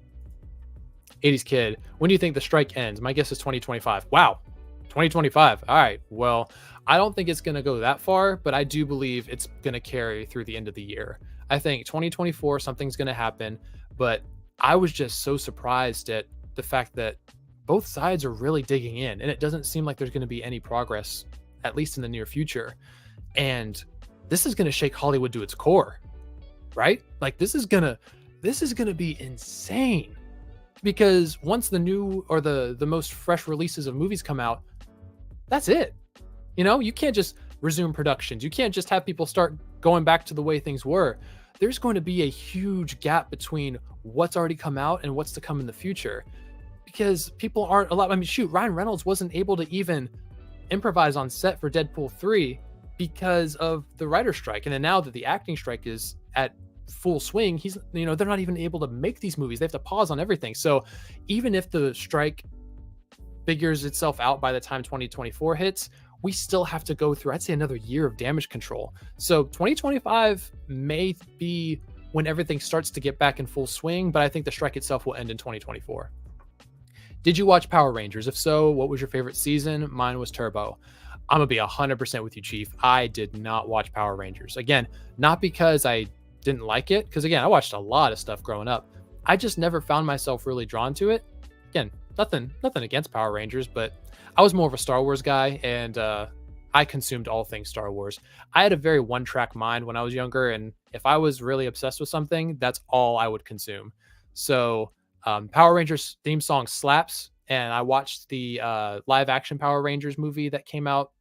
80s kid, when do you think the strike ends? My guess is 2025. Wow, 2025. All right. Well, I don't think it's going to go that far, but I do believe it's going to carry through the end of the year. I think 2024, something's going to happen, but I was just so surprised at the fact that both sides are really digging in, and it doesn't seem like there's going to be any progress, at least in the near future. And this is going to shake Hollywood to its core, right? Like this is going to be insane, because once the new or the most fresh releases of movies come out, that's it. You know, you can't just resume productions. You can't just have people start going back to the way things were. There's going to be a huge gap between what's already come out and what's to come in the future, because people aren't allowed. I mean, shoot, Ryan Reynolds wasn't able to even improvise on set for Deadpool 3 because of the writer's strike. And then now that the acting strike is at full swing, they're not even able to make these movies. They have to pause on everything. So even if the strike figures itself out by the time 2024 hits, we still have to go through, I'd say, another year of damage control. So 2025 may be when everything starts to get back in full swing, but I think the strike itself will end in 2024. Did you watch Power Rangers? If so, what was your favorite season? Mine was Turbo. I'm gonna be 100% with you, Chief. I did not watch Power Rangers. Again, not because I didn't like it, because again, I watched a lot of stuff growing up. I just never found myself really drawn to it. Again, nothing against Power Rangers, but I was more of a Star Wars guy, and I consumed all things Star Wars. I had a very one-track mind when I was younger, and if I was really obsessed with something, that's all I would consume. So Power Rangers theme song slaps, and I watched the live-action Power Rangers movie that came out,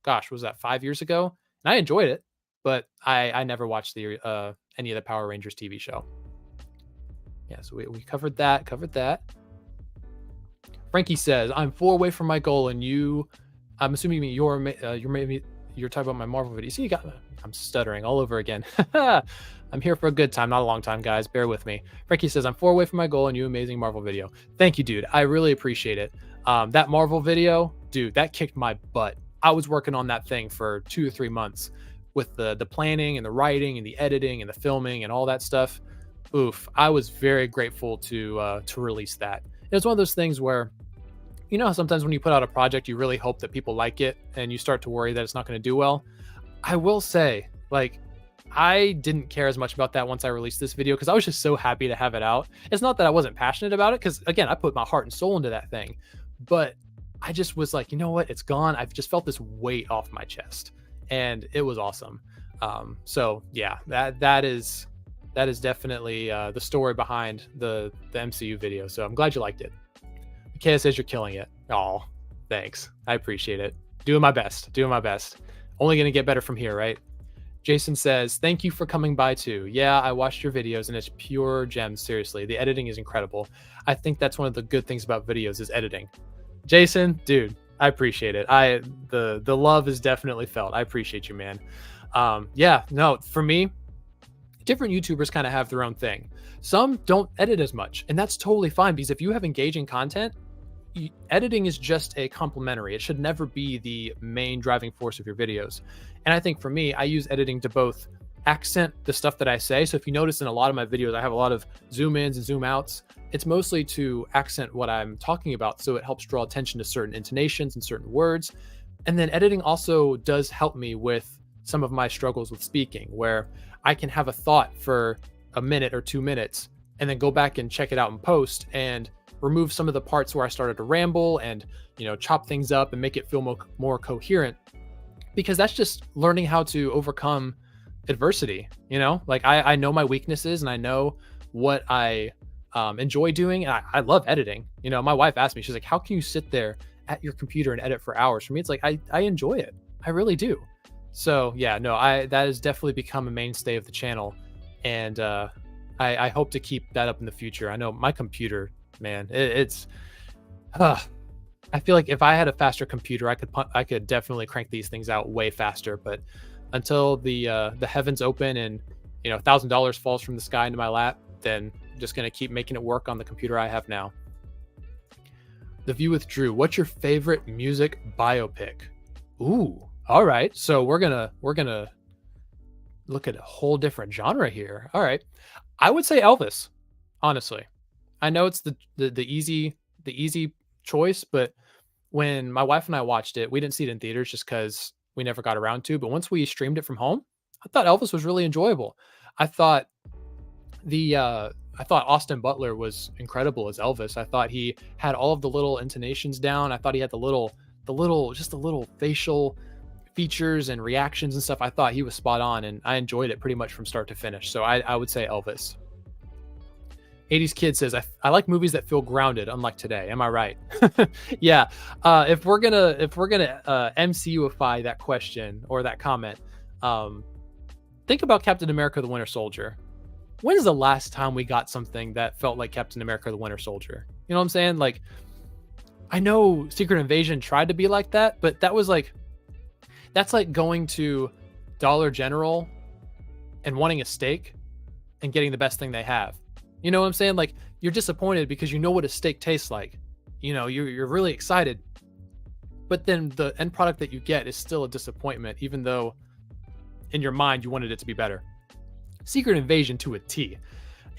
gosh, was that 5 years ago? And I enjoyed it, but I never watched the any of the Power Rangers TV show. Yeah, so we covered that. Frankie says, I'm 4 away from my goal, and I'm assuming you're talking about my Marvel video. See, I'm stuttering all over again. I'm here for a good time, not a long time, guys. Bear with me. Frankie says, I'm 4 away from my goal, and you amazing Marvel video. Thank you, dude. I really appreciate it. That Marvel video, dude, that kicked my butt. I was working on that thing for 2 or 3 months with the planning and the writing and the editing and the filming and all that stuff. Oof. I was very grateful to release that. It's one of those things where, sometimes when you put out a project, you really hope that people like it, and you start to worry that it's not going to do well. I will say, I didn't care as much about that once I released this video, because I was just so happy to have it out. It's not that I wasn't passionate about it, because again, I put my heart and soul into that thing, but I just was like, you know what? It's gone. I've just felt this weight off my chest, and it was awesome. So yeah, that is definitely the story behind the MCU video. So I'm glad you liked it. Mikaya says you're killing it. Oh, thanks. I appreciate it. Doing my best. Only going to get better from here, right? Jason says, thank you for coming by too. Yeah, I watched your videos and it's pure gems. Seriously, the editing is incredible. I think that's one of the good things about videos is editing. Jason, dude, I appreciate it. The love is definitely felt. I appreciate you, man. Yeah, no, for me, different YouTubers kind of have their own thing. Some don't edit as much, and that's totally fine, because if you have engaging content, editing is just a complementary. It should never be the main driving force of your videos. And I think for me, I use editing to both accent the stuff that I say. So if you notice in a lot of my videos, I have a lot of zoom ins and zoom outs. It's mostly to accent what I'm talking about, so it helps draw attention to certain intonations and certain words. And then editing also does help me with some of my struggles with speaking, where I can have a thought for a minute or 2 minutes and then go back and check it out in post and remove some of the parts where I started to ramble and, chop things up and make it feel more coherent, because that's just learning how to overcome adversity. I know my weaknesses and I know what I enjoy doing. And I love editing. My wife asked me, she's like, how can you sit there at your computer and edit for hours? For me, it's like, I enjoy it. I really do. So yeah, no, that has definitely become a mainstay of the channel. And I hope to keep that up in the future. I know my computer, man, I feel like if I had a faster computer, I could definitely crank these things out way faster. But until the heavens open and $1,000 falls from the sky into my lap, then I'm just gonna keep making it work on the computer I have now. The View with Drew, what's your favorite music biopic? Ooh, all right. So we're gonna look at a whole different genre here. All right, I would say Elvis. Honestly, I know it's the easy choice, but when my wife and I watched it, we didn't see it in theaters just because we never got around to. But once we streamed it from home, I thought Elvis was really enjoyable. I thought Austin Butler was incredible as Elvis. I thought he had all of the little intonations down. I thought he had the little facial features and reactions and stuff. I thought he was spot on, and I enjoyed it pretty much from start to finish. So I would say Elvis. 80s Kid says, I like movies that feel grounded, unlike today. Am I right? Yeah. If we're gonna MCUify that question or that comment, think about Captain America: The Winter Soldier. When's the last time we got something that felt like Captain America: The Winter Soldier? You know what I'm saying? Like, I know Secret Invasion tried to be like that, but that was like, That's like going to Dollar General and wanting a steak and getting the best thing they have. You know what I'm saying? Like, you're disappointed because you know what a steak tastes like. You know, you're really excited, but then the end product that you get is still a disappointment, even though in your mind you wanted it to be better. Secret Invasion to a T.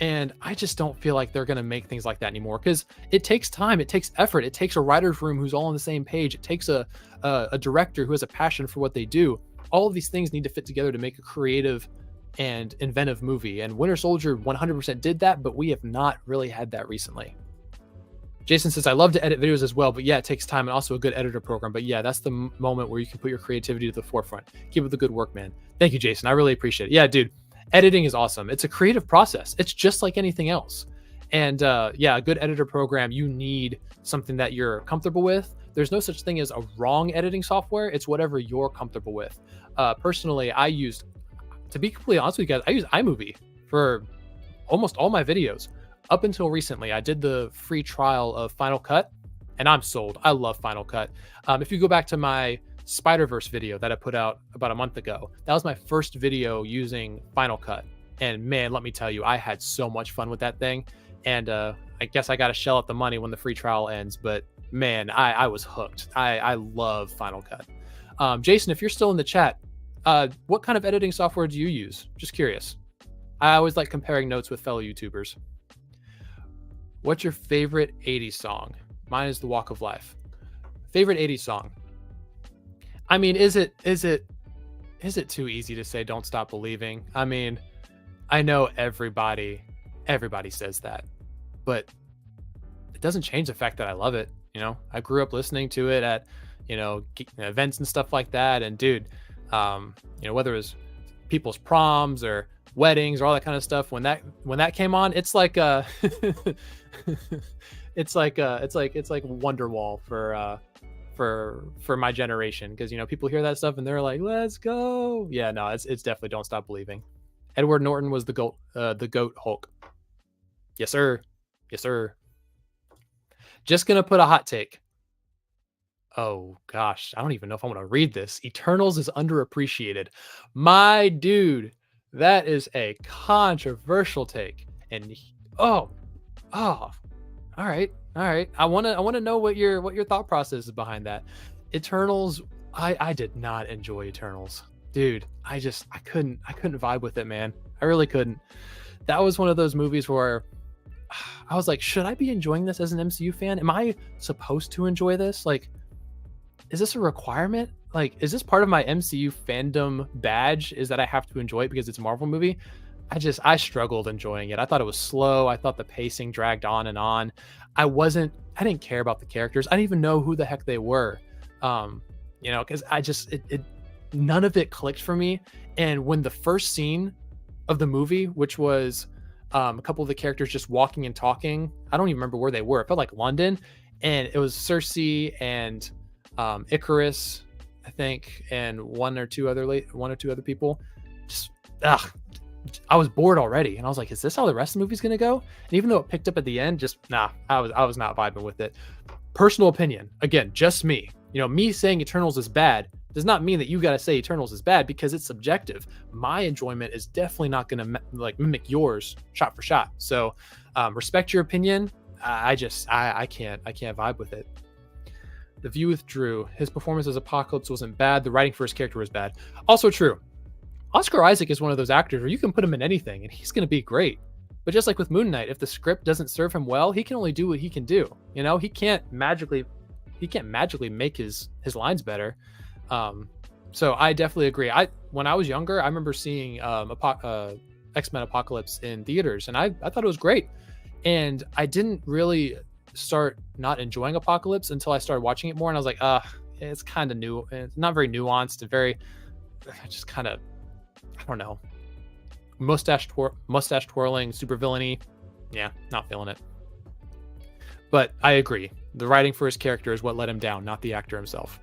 And I just don't feel like they're going to make things like that anymore, because it takes time, it takes effort, it takes a writer's room who's all on the same page, it takes a director who has a passion for what they do. All of these things need to fit together to make a creative and inventive movie. And Winter Soldier 100% did that, but we have not really had that recently. Jason says, I love to edit videos as well, but yeah, it takes time and also a good editor program. But yeah, that's the moment where you can put your creativity to the forefront. Keep up the good work, man. Thank you, Jason. I really appreciate it. Yeah, dude, editing is awesome. It's a creative process. It's just like anything else. And yeah, a good editor program, you need something that you're comfortable with. There's no such thing as a wrong editing software. It's whatever you're comfortable with. Personally, to be completely honest with you guys, I use iMovie for almost all my videos. Up until recently, I did the free trial of Final Cut, and I'm sold. I love Final Cut. If you go back to my Spider-Verse video that I put out about a month ago, that was my first video using Final Cut. And man, let me tell you, I had so much fun with that thing. And I guess I got to shell out the money when the free trial ends. But man, I was hooked. I love Final Cut. Jason, if you're still in the chat, what kind of editing software do you use? Just curious. I always like comparing notes with fellow YouTubers. What's your favorite 80s song? Mine is The Walk of Life. Favorite 80s song? I mean, is it too easy to say Don't Stop Believing? I mean, I know everybody says that, but it doesn't change the fact that I love it. You know, I grew up listening to it at, events and stuff like that. And dude, whether it was people's proms or weddings or all that kind of stuff, when that came on, it's like it's like Wonderwall for my generation, because people hear that stuff and they're like, let's go. Yeah, no, it's definitely Don't Stop Believing. Edward Norton was the goat Hulk. Yes sir. Just gonna put a hot take. Oh gosh, I don't even know if I want to read this. Eternals is underappreciated. My dude, that is a controversial take. And all right. I want to know what your thought process is behind that. Eternals, I did not enjoy Eternals. Dude, I couldn't vibe with it, man. I really couldn't. That was one of those movies where I was like, should I be enjoying this as an MCU fan? Am I supposed to enjoy this? Like, is this a requirement? Like, is this part of my MCU fandom badge, is that I have to enjoy it because it's a Marvel movie? I struggled enjoying it. I thought it was slow. I thought the pacing dragged on and on. I didn't care about the characters. I didn't even know who the heck they were. Because none of it clicked for me. And when the first scene of the movie, which was a couple of the characters just walking and talking, I don't even remember where they were. It felt like London, and it was Cersei and Icarus, I think, and one or two other people. I was bored already, and I was like, is this how the rest of the movie's gonna go? And even though it picked up at the end, I was not vibing with it. Personal opinion, again, just me. Me saying Eternals is bad does not mean that you got to say Eternals is bad, because it's subjective. My enjoyment is definitely not going to mimic yours shot for shot. So respect your opinion. I can't vibe with it. The View with Drew, his performance as Apocalypse wasn't bad. The writing for his character was bad. Also true. Oscar Isaac is one of those actors where you can put him in anything and he's going to be great. But just like with Moon Knight, if the script doesn't serve him well, he can only do what he can do. He can't magically make his lines better. So I definitely agree. When I was younger, I remember seeing X-Men Apocalypse in theaters, and I thought it was great. And I didn't really start not enjoying Apocalypse until I started watching it more, and I was like, it's kind of new. It's not very nuanced and very just kind of, I don't know, mustache twirling, super villainy. Yeah, not feeling it. But I agree. The writing for his character is what let him down, not the actor himself.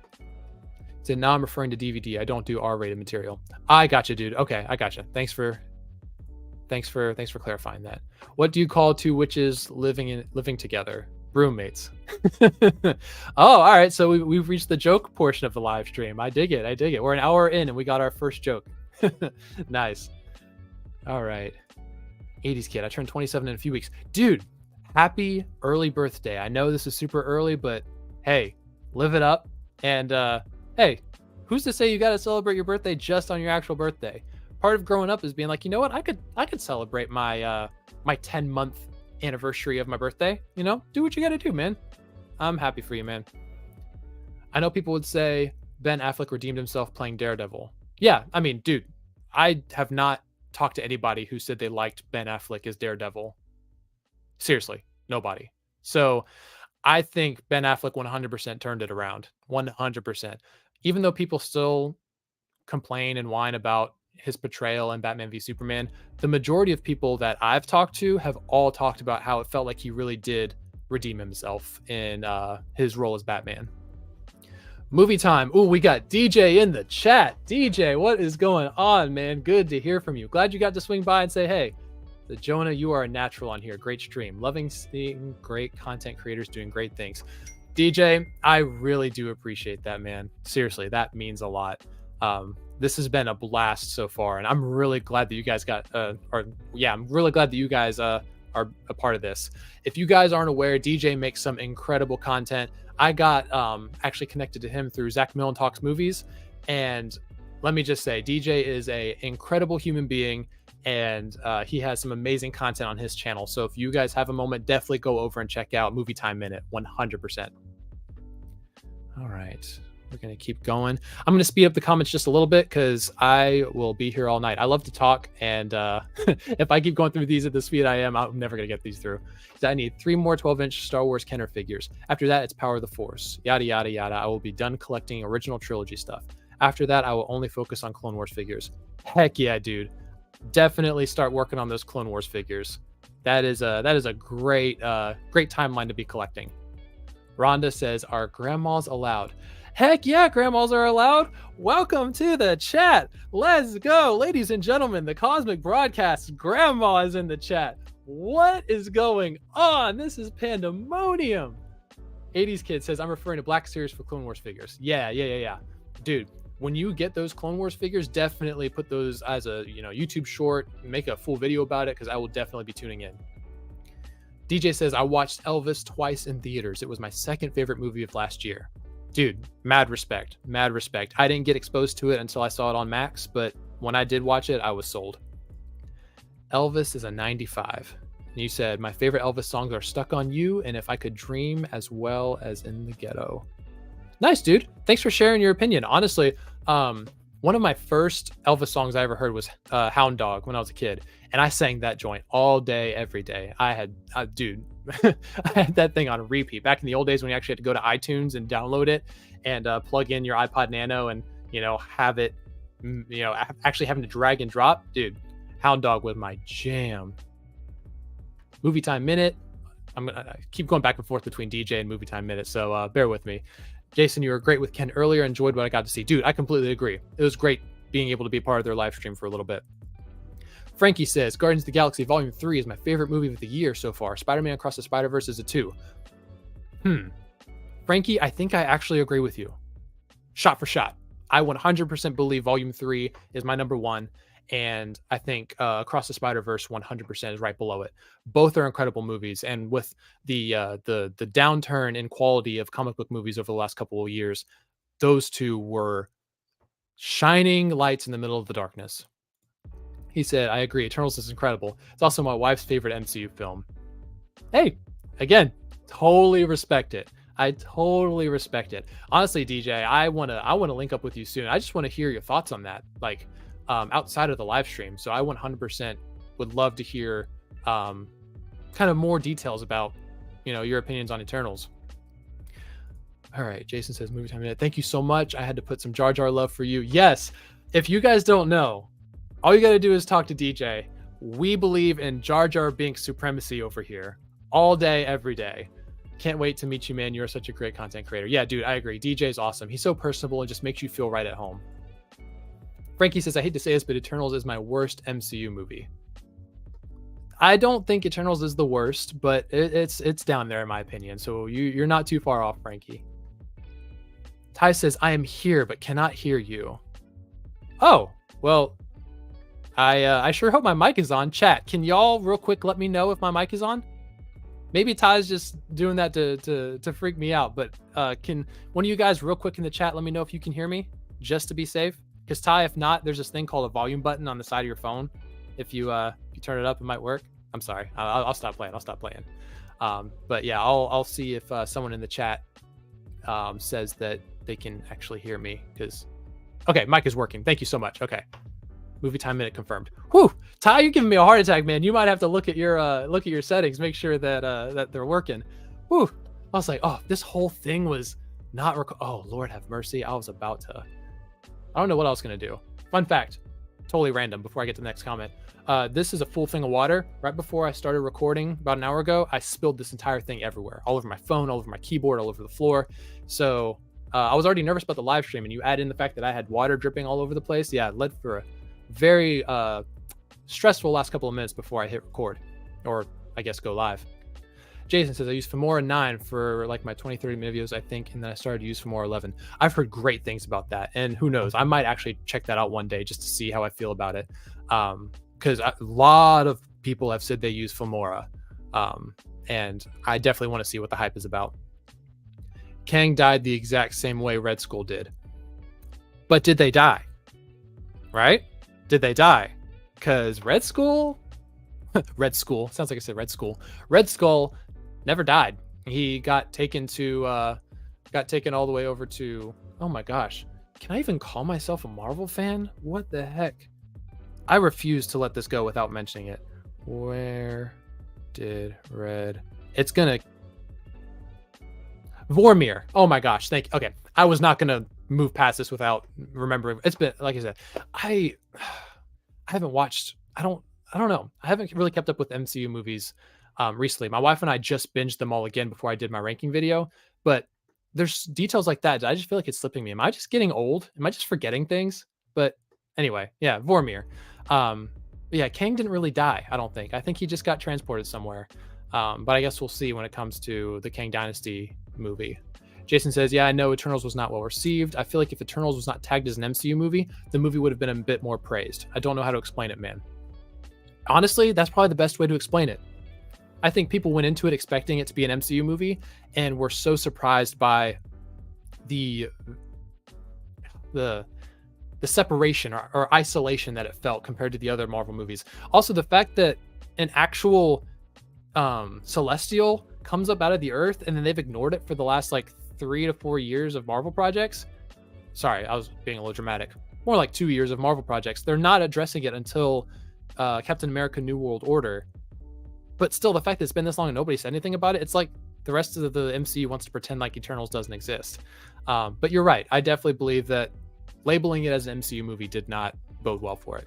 So now I'm referring to DVD. I don't do R-rated material. I got you, dude. Okay, I got you. Thanks for clarifying that. What do you call two witches living together? roommates. Oh, all right. So we've reached the joke portion of the live stream. I dig it. I dig it. We're an hour in and we got our first joke. Nice. All right. 80s kid. I turned 27 in a few weeks. Dude, happy early birthday. I know this is super early, but hey, live it up. And hey, who's to say you got to celebrate your birthday just on your actual birthday? Part of growing up is being like, you know what? I could celebrate my my 10-month anniversary of my birthday. You know, do what you got to do, man. I'm happy for you, man. I know people would say Ben Affleck redeemed himself playing Daredevil. Yeah, I mean, dude, I have not talked to anybody who said they liked Ben Affleck as Daredevil. Seriously, nobody. So I think Ben Affleck 100% turned it around. 100%. Even though people still complain and whine about his portrayal in Batman v Superman, the majority of people that I've talked to have all talked about how it felt like he really did redeem himself in his role as Batman. Movie time. Ooh, we got DJ in the chat. DJ, what is going on, man? Good to hear from you. Glad you got to swing by and say, hey, the Jonah, you are a natural on here. Great stream. Loving seeing great content creators doing great things. DJ, I really do appreciate that, man. Seriously, that means a lot. This has been a blast so far, and I'm really glad that you guys I'm really glad that you guys are a part of this. If you guys aren't aware, DJ makes some incredible content. I got actually connected to him through Zach Millen Talks Movies, and let me just say, DJ is a incredible human being, and he has some amazing content on his channel. So if you guys have a moment, definitely go over and check out Movie Time Minute 100%. All right. We're going to keep going. I'm going to speed up the comments just a little bit because I will be here all night. I love to talk, and if I keep going through these at the speed I am, I'm never going to get these through. So I need 3 more 12-inch Star Wars Kenner figures. After that, it's Power of the Force. Yada, yada, yada. I will be done collecting original trilogy stuff. After that, I will only focus on Clone Wars figures. Heck yeah, dude. Definitely start working on those Clone Wars figures. That is a great timeline to be collecting. Rhonda says, are grandmas allowed? Heck yeah, grandmas are allowed. Welcome to the chat. Let's go. Ladies and gentlemen, the Cosmic Broadcast grandma is in the chat. What is going on? This is pandemonium. 80s Kid says, I'm referring to Black Series for Clone Wars figures. Yeah. Dude, when you get those Clone Wars figures, definitely put those as a YouTube short, make a full video about it, because I will definitely be tuning in. DJ says, I watched Elvis twice in theaters. It was my second favorite movie of last year. Dude, mad respect. I didn't get exposed to it until I saw it on Max, but when I did watch it, I was sold. Elvis is a 95. And you said, my favorite Elvis songs are Stuck on You and If I Could Dream, as well as In the Ghetto. Nice, dude. Thanks for sharing your opinion. Honestly, one of my first Elvis songs I ever heard was Hound Dog when I was a kid. And I sang that joint all day, every day. I had that thing on repeat. Back in the old days when you actually had to go to iTunes and download it and plug in your iPod Nano and, have it, actually having to drag and drop. Dude, Hound Dog was my jam. Movie Time Minute. I'm going to keep going back and forth between DJ and Movie Time Minute, so bear with me. Jason, you were great with Ken earlier. Enjoyed what I got to see. Dude, I completely agree. It was great being able to be part of their live stream for a little bit. Frankie says, Guardians of the Galaxy Volume 3 is my favorite movie of the year so far. Spider-Man Across the Spider-Verse is a 2. Frankie, I think I actually agree with you. Shot for shot. I 100% believe Volume 3 is my number 1. And I think Across the Spider-Verse 100% is right below it. Both are incredible movies. And with the downturn in quality of comic book movies over the last couple of years, those two were shining lights in the middle of the darkness. He said, I agree. Eternals is incredible. It's also my wife's favorite MCU film. Hey, again, totally respect it. I totally respect it. Honestly, DJ, I wanna link up with you soon. I just want to hear your thoughts on that, like outside of the live stream. So I 100% would love to hear kind of more details about your opinions on Eternals. All right, Jason says, Movie Time Minute. Thank you so much. I had to put some Jar Jar love for you. Yes, if you guys don't know, all you got to do is talk to DJ. We believe in Jar Jar Binks supremacy over here all day, every day. Can't wait to meet you, man. You're such a great content creator. Yeah, dude, I agree. DJ's awesome. He's so personable and just makes you feel right at home. Frankie says, I hate to say this, but Eternals is my worst MCU movie. I don't think Eternals is the worst, but it's down there in my opinion. So you're not too far off, Frankie. Ty says, I am here, but cannot hear you. Oh, well, I sure hope my mic is on. Chat, can y'all real quick let me know if my mic is on? Maybe Ty's just doing that to freak me out, but can one of you guys real quick in the chat let me know if you can hear me, just to be safe? Because Ty, if not, there's this thing called a volume button on the side of your phone. If you turn it up, it might work. I'm sorry. I'll stop playing. But yeah, I'll see if someone in the chat says that they can actually hear me. Because okay, mic is working. Thank you so much. Okay, movie time minute confirmed. Whew, Ty, you're giving me a heart attack, man. You might have to look at your settings, make sure that that they're working. Whew, I was like, oh, this whole thing was not. Oh, Lord have mercy. I was about to. I don't know what I was gonna do. Fun fact, totally random. Before I get to the next comment. This is a full thing of water. Right before I started recording about an hour ago, I spilled this entire thing everywhere, all over my phone, all over my keyboard, all over the floor. So I was already nervous about the live stream, and you add in the fact that I had water dripping all over the place. Yeah, it led for a very stressful last couple of minutes before I hit record, or I guess go live. Jason says, I used Filmora 9 for like my 20-30 minute videos, I think, and then I started to use Filmora 11. I've heard great things about that, and who knows, I might actually check that out one day just to see how I feel about it. Because a lot of people have said they use Filmora, and I definitely want to see what the hype is about. Kang died the exact same way Red Skull did. But did they die? Right? Did they die? Because Red Skull... Red Skull. Sounds like I said Red Skull. Red Skull never died. He got taken all the way over to... Oh my gosh. Can I even call myself a Marvel fan? What the heck? I refuse to let this go without mentioning it. Where did Red... It's gonna... Vormir. Oh my gosh. Thank you. Okay. I was not gonna move past this without remembering. It's been, like I said, I haven't watched... I don't know. I haven't really kept up with MCU movies recently. My wife and I just binged them all again before I did my ranking video, but there's details like that. I just feel like it's slipping me. Am I just getting old? Am I just forgetting things? But anyway, yeah, Vormir. Yeah, Kang didn't really die, I don't think. I think he just got transported somewhere. But I guess we'll see when it comes to the Kang Dynasty movie. Jason says, yeah, I know Eternals was not well received. I feel like if Eternals was not tagged as an MCU movie, the movie would have been a bit more praised. I don't know how to explain it, man. Honestly, that's probably the best way to explain it. I think people went into it expecting it to be an MCU movie and were so surprised by the separation or isolation that it felt compared to the other Marvel movies. Also, the fact that an actual Celestial comes up out of the earth and then they've ignored it for the last like 3 to 4 years of Marvel projects. Sorry, I was being a little dramatic. More like 2 years of Marvel projects. They're not addressing it until Captain America New World Order. But still, the fact that it's been this long and nobody said anything about it, it's like the rest of the MCU wants to pretend like Eternals doesn't exist. But you're right. I definitely believe that labeling it as an MCU movie did not bode well for it.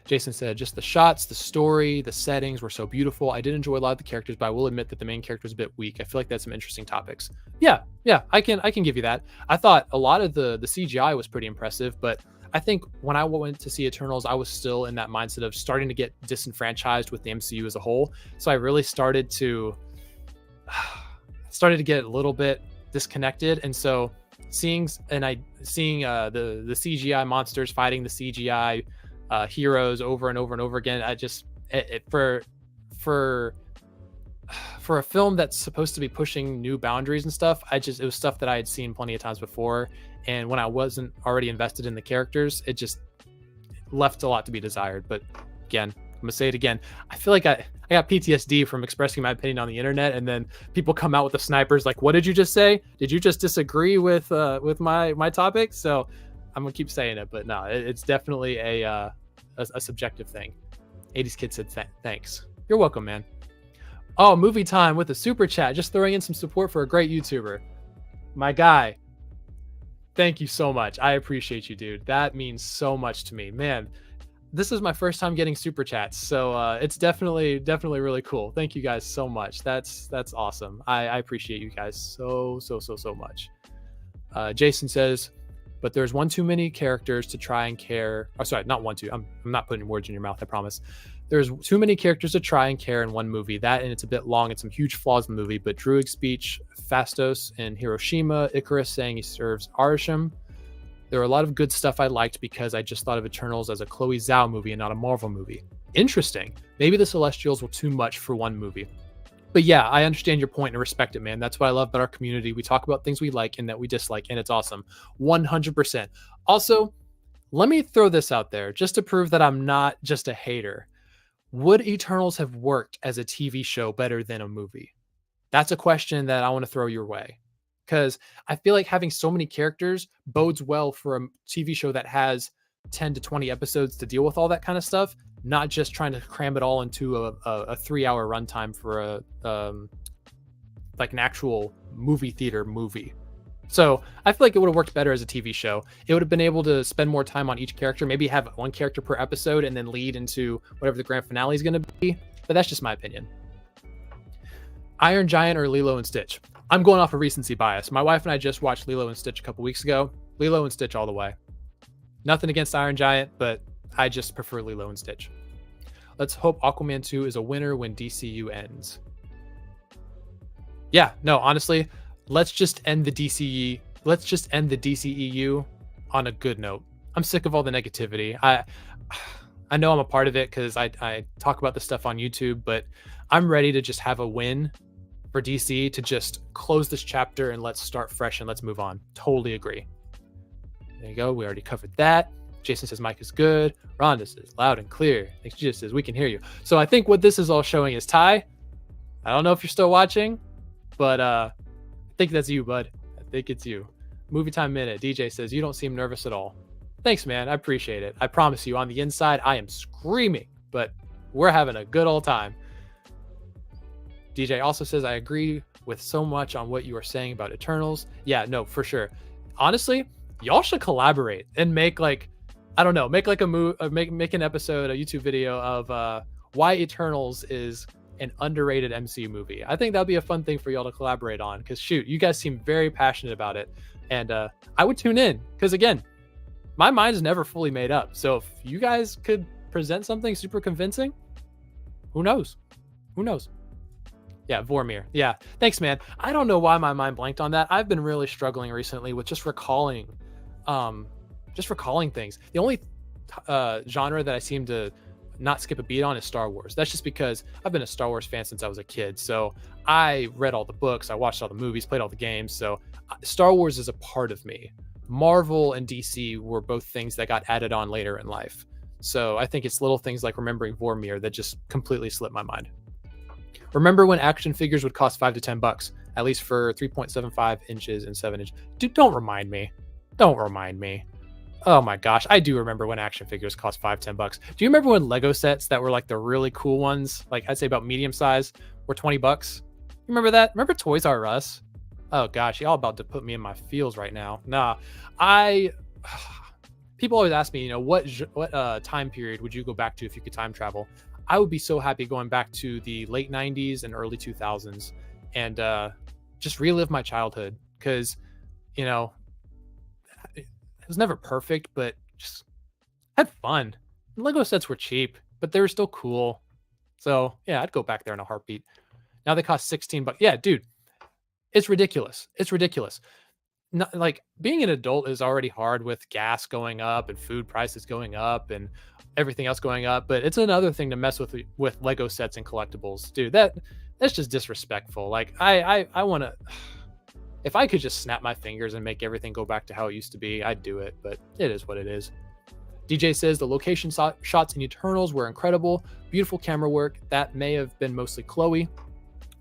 Jason said, just the shots, the story, the settings were so beautiful. I did enjoy a lot of the characters, but I will admit that the main character is a bit weak. I feel like that's some interesting topics. Yeah, I can give you that. I thought a lot of the CGI was pretty impressive, but I think when I went to see Eternals, I was still in that mindset of starting to get disenfranchised with the MCU as a whole. So I really started to get a little bit disconnected. And so seeing the CGI monsters fighting the CGI heroes over and over and over again, I just for a film that's supposed to be pushing new boundaries and stuff, it was stuff that I had seen plenty of times before, and when I wasn't already invested in the characters, it just left a lot to be desired. But again, I'm gonna say it again, I feel like I got PTSD from expressing my opinion on the internet, and then people come out with the snipers like, what did you just say? Did you just disagree with my topic? So I'm gonna keep saying it, but no, it's definitely a subjective thing. 80s Kid said thanks. You're welcome, man. Oh, movie time with a super chat, just throwing in some support for a great YouTuber. My guy, thank you so much. I appreciate you, dude. That means so much to me, man. This is my first time getting super chats, so it's definitely really cool. Thank you guys so much. That's awesome. I appreciate you guys so much. Jason says, but there's one too many characters to try and care. Oh, sorry, not one too. I'm not putting words in your mouth, I promise. There's too many characters to try and care in one movie. That, and it's a bit long and some huge flaws in the movie. But Druig's speech, Phastos in Hiroshima, Icarus saying he serves Arisham. There are a lot of good stuff I liked because I just thought of Eternals as a Chloe Zhao movie and not a Marvel movie. Interesting. Maybe the Celestials were too much for one movie. But yeah, I understand your point and respect it, man. That's what I love about our community. We talk about things we like and that we dislike, and it's awesome. 100%. Also, let me throw this out there just to prove that I'm not just a hater. Would Eternals have worked as a TV show better than a movie? That's a question that I want to throw your way. Because I feel like having so many characters bodes well for a TV show that has 10 to 20 episodes to deal with all that kind of stuff, not just trying to cram it all into a 3-hour runtime for like an actual movie theater movie. So I feel like it would have worked better as a TV show. It would have been able to spend more time on each character, maybe have one character per episode and then lead into whatever the grand finale is going to be. But that's just my opinion. Iron Giant or Lilo and Stitch? I'm going off of recency bias. My wife and I just watched Lilo and Stitch a couple weeks ago. Lilo and Stitch all the way. Nothing against Iron Giant, but I just prefer Lilo and Stitch. Let's hope Aquaman 2 is a winner when DCU ends. Yeah, no, honestly, let's just end the DCE. Let's just end the DCEU on a good note. I'm sick of all the negativity. I know I'm a part of it because I talk about this stuff on YouTube, but I'm ready to just have a win for DC to just close this chapter and let's start fresh and let's move on. Totally agree. There you go. We already covered that. Jason says Mike is good. Rhonda says loud and clear. Just says we can hear you. So I think what this is all showing is Ty. I don't know if you're still watching, but I think that's you, bud. I think it's you. Movie Time Minute. DJ says you don't seem nervous at all. Thanks, man. I appreciate it. I promise you, on the inside, I am screaming, but we're having a good old time. DJ also says, I agree with so much on what you are saying about Eternals. Yeah, no, for sure. Honestly, y'all should collaborate and make like, I don't know, make like a make an episode, a YouTube video of why Eternals is an underrated MCU movie. I think that'd be a fun thing for y'all to collaborate on because shoot, you guys seem very passionate about it. And I would tune in because again, my mind is never fully made up. So if you guys could present something super convincing, who knows? Who knows? Yeah, Vormir. Yeah, thanks, man. I don't know why my mind blanked on that. I've been really struggling recently with just recalling things. The only genre that I seem to not skip a beat on is Star Wars. That's just because I've been a Star Wars fan since I was a kid. So I read all the books, I watched all the movies, played all the games. So Star Wars is a part of me. Marvel and DC were both things that got added on later in life. So I think it's little things like remembering Vormir that just completely slipped my mind. Remember when action figures would cost $5 to $10, at least for 3.75 inches and 7 inches. Dude, don't remind me. Don't remind me. Oh my gosh, I do remember when action figures cost $5-10. Do you remember when Lego sets that were like the really cool ones, like I'd say about medium size, were $20? You remember that? Remember Toys R Us? Oh gosh, y'all about to put me in my feels right now. Nah, people always ask me, you know, what time period would you go back to if you could time travel? I would be so happy going back to the late 90s and early 2000s and just relive my childhood because, you know, it was never perfect, but just had fun. Lego sets were cheap, but they were still cool. So yeah, I'd go back there in a heartbeat. Now they cost $16. Yeah, dude, it's ridiculous. It's ridiculous. Not, like being an adult is already hard with gas going up and food prices going up and everything else going up, but it's another thing to mess with Lego sets and collectibles, dude. That's just disrespectful. Like I want to, if I could just snap my fingers and make everything go back to how it used to be, I'd do it, but it is what it is. DJ says the location shots in Eternals were incredible, beautiful camera work. That may have been mostly Chloe.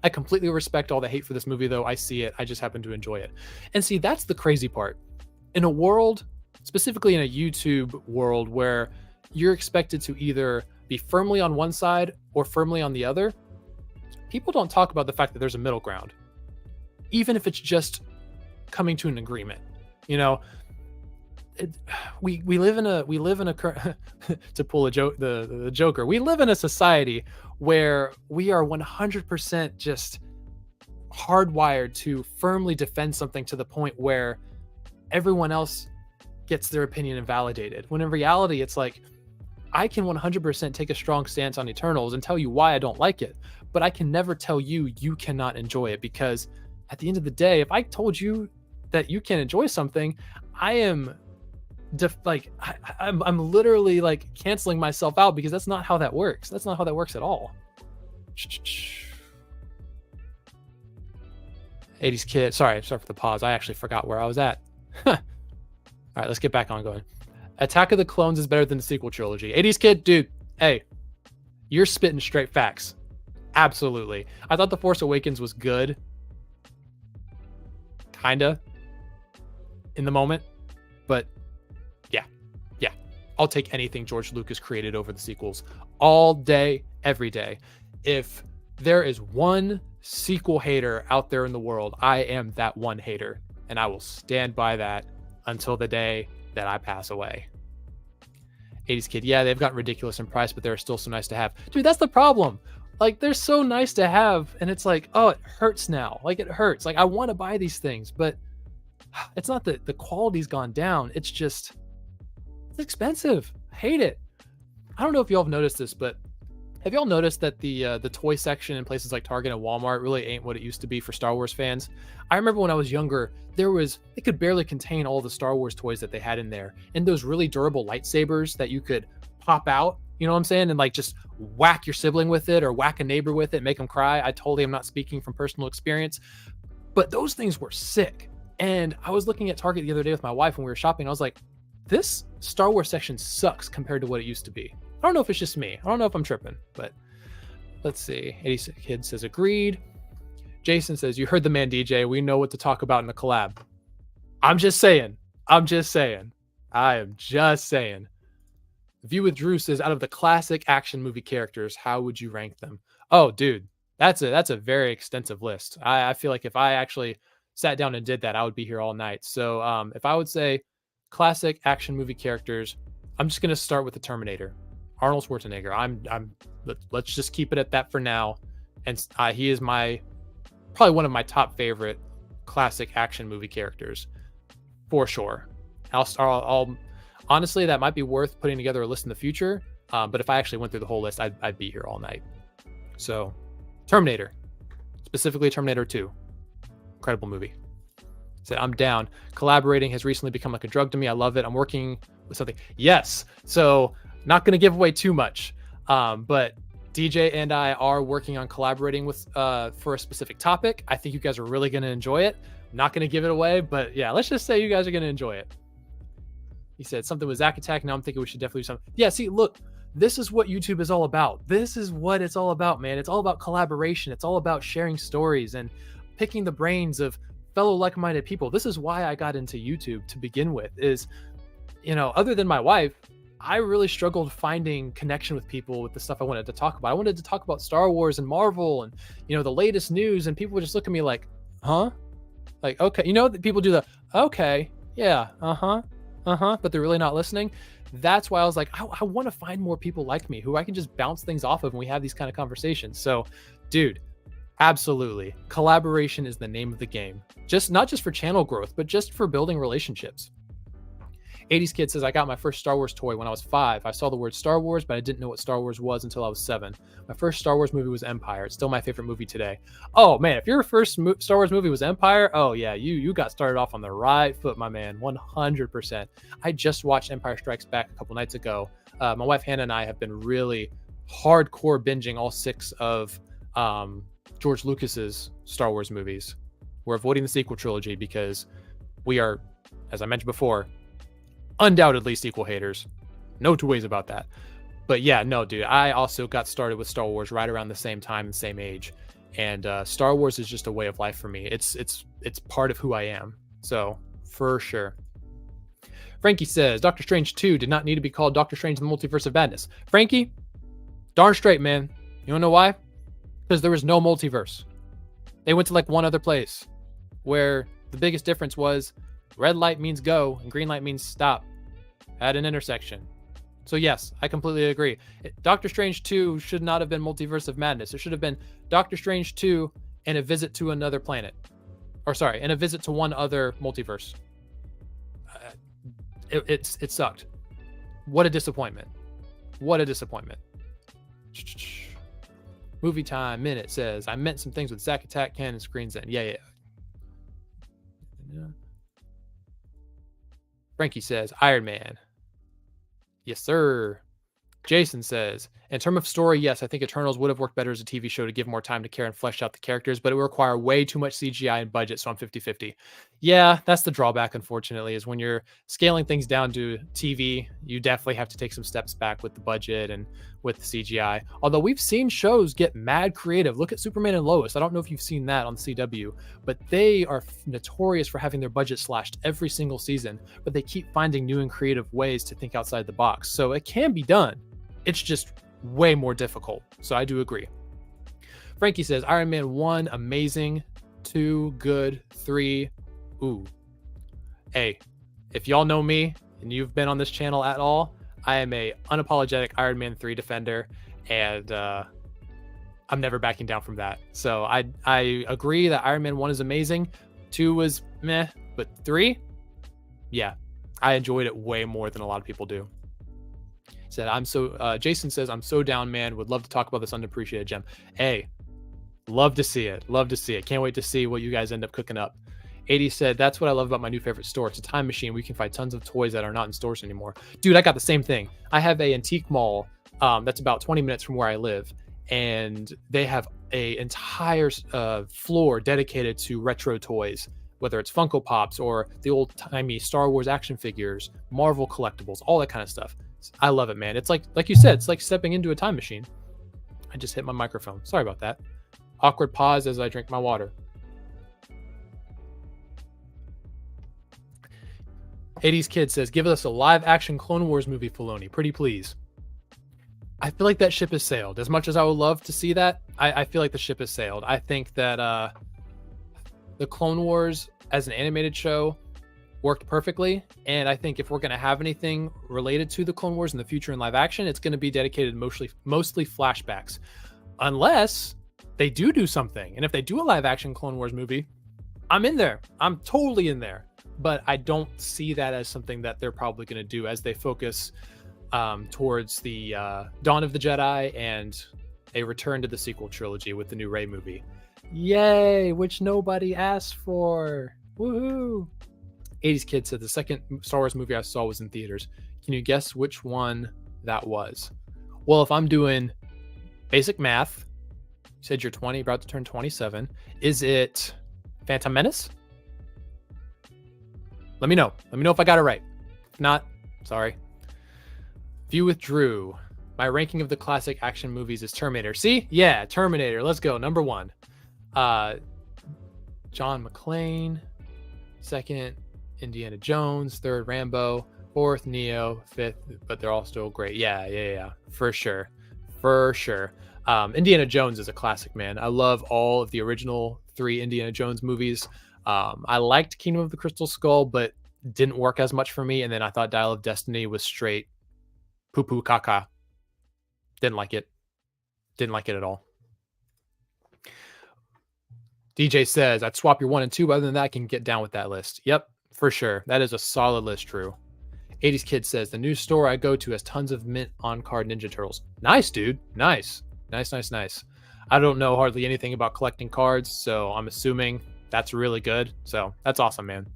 I completely respect all the hate for this movie, though. I see it. I just happen to enjoy it. And see, that's the crazy part. In a world, specifically in a YouTube world, where you're expected to either be firmly on one side or firmly on the other, people don't talk about the fact that there's a middle ground, even if it's just coming to an agreement. You know, we live in a to pull a joke, the Joker. We live in a society where we are 100% just hardwired to firmly defend something to the point where everyone else gets their opinion invalidated. When in reality, it's like I can 100% take a strong stance on Eternals and tell you why I don't like it, but I can never tell you you cannot enjoy it, because at the end of the day, if I told you that you can enjoy something, I am I'm literally like canceling myself out, because that's not how that works. That's not how that works at all. 80s kid. Sorry for the pause. I actually forgot where I was at. All right, let's get back on going. Attack of the Clones is better than the sequel trilogy. 80s kid, dude, hey, you're spitting straight facts. Absolutely. I thought The Force Awakens was good. Kinda. In the moment. But yeah. I'll take anything George Lucas created over the sequels. All day, every day. If there is one sequel hater out there in the world, I am that one hater. And I will stand by that until the day that I pass away. 80s kid, yeah, they've gotten ridiculous in price, but they're still so nice to have. Dude, that's the problem. Like, they're so nice to have, and it's like, oh, it hurts now. Like, it hurts. Like, I want to buy these things, but it's not that the quality's gone down. It's just, it's expensive. I hate it. I don't know if y'all have noticed this, but have y'all noticed that the toy section in places like Target and Walmart really ain't what it used to be for Star Wars fans? I remember when I was younger, it could barely contain all the Star Wars toys that they had in there. And those really durable lightsabers that you could pop out, you know what I'm saying? And like just whack your sibling with it or whack a neighbor with it, make them cry. I totally am not speaking from personal experience, but those things were sick. And I was looking at Target the other day with my wife when we were shopping. I was like, this Star Wars section sucks compared to what it used to be. I don't know if it's just me. I don't know if I'm tripping, but let's see. 86 Kid says agreed. Jason says, you heard the man, DJ. We know what to talk about in the collab. I'm just saying. I am just saying. View with Drew says, out of the classic action movie characters, how would you rank them? Oh, dude, that's a very extensive list. I feel like if I actually sat down and did that, I would be here all night. So if I would say classic action movie characters, I'm just going to start with the Terminator. Arnold Schwarzenegger. Let's just keep it at that for now. And he is probably one of my top favorite classic action movie characters for sure. I'll honestly, that might be worth putting together a list in the future. But if I actually went through the whole list, I'd be here all night. So Terminator, specifically Terminator 2, incredible movie. Said, I'm down. Collaborating has recently become like a drug to me. I love it. I'm working with something. Yes. So not going to give away too much, but DJ and I are working on collaborating with for a specific topic. I think you guys are really going to enjoy it. I'm not going to give it away, but yeah, let's just say you guys are going to enjoy it. He said something with Zack Attack. Now I'm thinking we should definitely do something. Yeah, see, look, this is what YouTube is all about. This is what it's all about, man. It's all about collaboration. It's all about sharing stories and picking the brains of fellow like-minded people. This is why I got into YouTube to begin with, is, other than my wife, I really struggled finding connection with people with the stuff I wanted to talk about. I wanted to talk about Star Wars and Marvel and, the latest news, and people would just look at me like, huh? Like, okay, people do the, okay, yeah, but they're really not listening. That's why I was like, I want to find more people like me who I can just bounce things off of when we have these kind of conversations. So, dude, absolutely. Collaboration is the name of the game. Not just for channel growth, but just for building relationships. 80s Kid says, I got my first Star Wars toy when I was 5. I saw the word Star Wars, but I didn't know what Star Wars was until I was 7. My first Star Wars movie was Empire. It's still my favorite movie today. Oh, man, if your first Star Wars movie was Empire, oh, yeah, you got started off on the right foot, my man, 100%. I just watched Empire Strikes Back a couple nights ago. My wife Hannah and I have been really hardcore binging all 6 of George Lucas's Star Wars movies. We're avoiding the sequel trilogy because we are, as I mentioned before, undoubtedly sequel haters. No two ways about that. But yeah, no, dude, I also got started with Star Wars right around the same time and same age. And Star Wars is just a way of life for me. It's part of who I am. So for sure. Frankie says, Doctor Strange 2 did not need to be called Doctor Strange in the Multiverse of Madness. Frankie, darn straight, man. You wanna know why? Because there was no multiverse. They went to like one other place where the biggest difference was red light means go and green light means stop at an intersection. So yes, I completely agree. Doctor Strange 2 should not have been Multiverse of Madness. It should have been Doctor Strange 2 and a visit to another planet. And a visit to one other multiverse. It sucked. What a disappointment. What a disappointment. Movie Time Minute says, I meant some things with Zack Attack, Canon, Screens End. Yeah. Frankie says, Iron Man. Yes, sir. Jason says, in terms of story, yes, I think Eternals would have worked better as a TV show to give more time to care and flesh out the characters, but it would require way too much CGI and budget, so I'm 50-50. Yeah, that's the drawback, unfortunately, is when you're scaling things down to TV, you definitely have to take some steps back with the budget and with the CGI. Although we've seen shows get mad creative. Look at Superman and Lois. I don't know if you've seen that on the CW, but they are notorious for having their budget slashed every single season, but they keep finding new and creative ways to think outside the box. So it can be done. It's just way more difficult. So I do agree. Frankie says, Iron Man 1, amazing. 2, good. 3, ooh. Hey, if y'all know me and you've been on this channel at all, I am a unapologetic Iron Man 3 defender, and I'm never backing down from that. So I agree that Iron Man 1 is amazing. 2 was meh, but 3, yeah, I enjoyed it way more than a lot of people do. Said, Jason says, I'm so down, man. Would love to talk about this unappreciated gem. Hey, love to see it. Love to see it. Can't wait to see what you guys end up cooking up. 80 said, that's what I love about my new favorite store. It's a time machine. We can find tons of toys that are not in stores anymore. Dude, I got the same thing. I have a antique mall that's about 20 minutes from where I live, and they have a entire floor dedicated to retro toys, whether it's Funko Pops or the old-timey Star Wars action figures, Marvel collectibles, all that kind of stuff. I love it, man. It's like you said, it's like stepping into a time machine. I just hit my microphone. Sorry about that. Awkward pause as I drink my water. 80s Kid says, give us a live action Clone Wars movie, Filoni. Pretty please. I feel like that ship has sailed. As much as I would love to see that, I feel like the ship has sailed. I think that the Clone Wars as an animated show worked perfectly, and I think if we're going to have anything related to the Clone Wars in the future in live action, it's going to be dedicated mostly flashbacks, unless they do something. And if they do a live action Clone Wars movie, I'm in there. I'm totally in there. But I don't see that as something that they're probably going to do as they focus towards the Dawn of the Jedi and a return to the sequel trilogy with the new Rey movie. Yay, which nobody asked for. Woohoo! 80s Kid said, the second Star Wars movie I saw was in theaters. Can you guess which one that was? Well, if I'm doing basic math, you said you're 20, about to turn 27. Is it Phantom Menace? Let me know. Let me know if I got it right. If not, sorry. View with Drew. My ranking of the classic action movies is Terminator. See? Yeah, Terminator. Let's go. Number 1. John McClane. 2nd, Indiana Jones. 3rd, Rambo. 4th, Neo. 5th, but they're all still great. Yeah. For sure. Indiana Jones is a classic, man. I love all of the original 3 Indiana Jones movies. I liked Kingdom of the Crystal Skull, but didn't work as much for me. And then I thought Dial of Destiny was straight poo-poo caca. Didn't like it at all. DJ says, I'd swap your 1 and 2, but other than that, I can get down with that list. Yep, for sure. That is a solid list, Drew. 80s Kid says, the new store I go to has tons of mint on-card Ninja Turtles. Nice, dude. Nice. I don't know hardly anything about collecting cards, so I'm assuming that's really good. So that's awesome, man.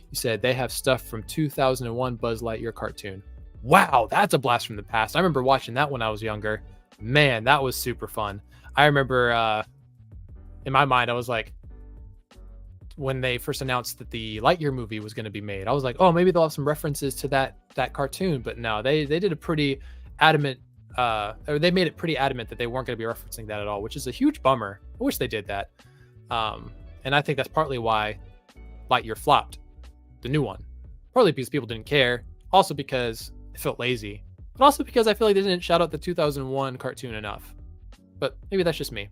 You said they have stuff from 2001 Buzz Lightyear cartoon. Wow, that's a blast from the past. I remember watching that when I was younger. Man, that was super fun. I remember in my mind, I was like, when they first announced that the Lightyear movie was going to be made, I was like, oh, maybe they'll have some references to that cartoon. But no, they did a pretty adamant, or they made it pretty adamant that they weren't going to be referencing that at all, which is a huge bummer. I wish they did that. And I think that's partly why Lightyear flopped, the new one. Partly because people didn't care, also because it felt lazy, but also because I feel like they didn't shout out the 2001 cartoon enough. But maybe that's just me.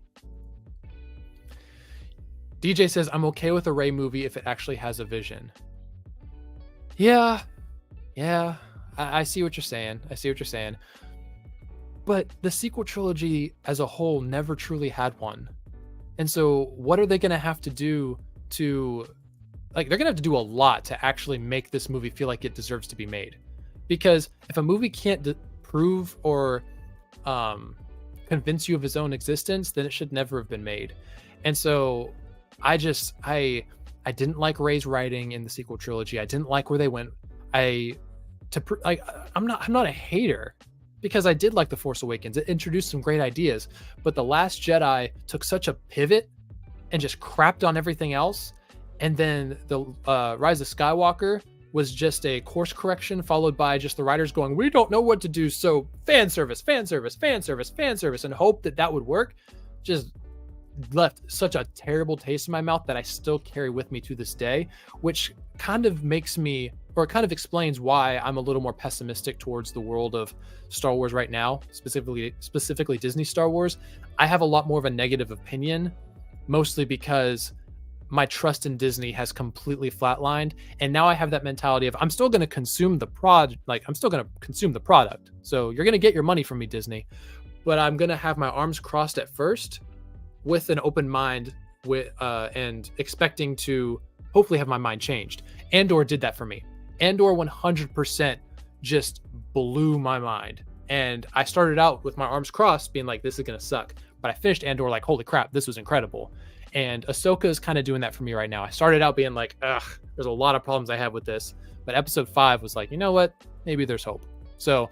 DJ says, I'm okay with a Rey movie if it actually has a vision. Yeah. I see what you're saying. But the sequel trilogy as a whole never truly had one. And so what are they going to have to do to, like, they're going to have to do a lot to actually make this movie feel like it deserves to be made. Because if a movie can't prove or convince you of his own existence, then it should never have been made. And so I didn't like Rey's writing in the sequel trilogy. I didn't like where they went. I'm not a hater, because I did like The Force Awakens. It introduced some great ideas, but The Last Jedi took such a pivot and just crapped on everything else. And then the Rise of Skywalker was just a course correction, followed by just the writers going, we don't know what to do, so fan service, fan service, fan service, fan service, and hope that would work. Just left such a terrible taste in my mouth that I still carry with me to this day, which kind of makes me, or it kind of explains why I'm a little more pessimistic towards the world of Star Wars right now, specifically Disney Star Wars. I have a lot more of a negative opinion, mostly because my trust in Disney has completely flatlined, and now I have that mentality of I'm still going to consume the product. So you're going to get your money from me, Disney, but I'm going to have my arms crossed at first, with an open mind, and expecting to hopefully have my mind changed. Andor did that for me. Andor 100% just blew my mind. And I started out with my arms crossed, being like, this is going to suck. But I finished Andor like, holy crap, this was incredible. And Ahsoka is kind of doing that for me right now. I started out being like, ugh, there's a lot of problems I have with this. But episode 5 was like, you know what? Maybe there's hope. So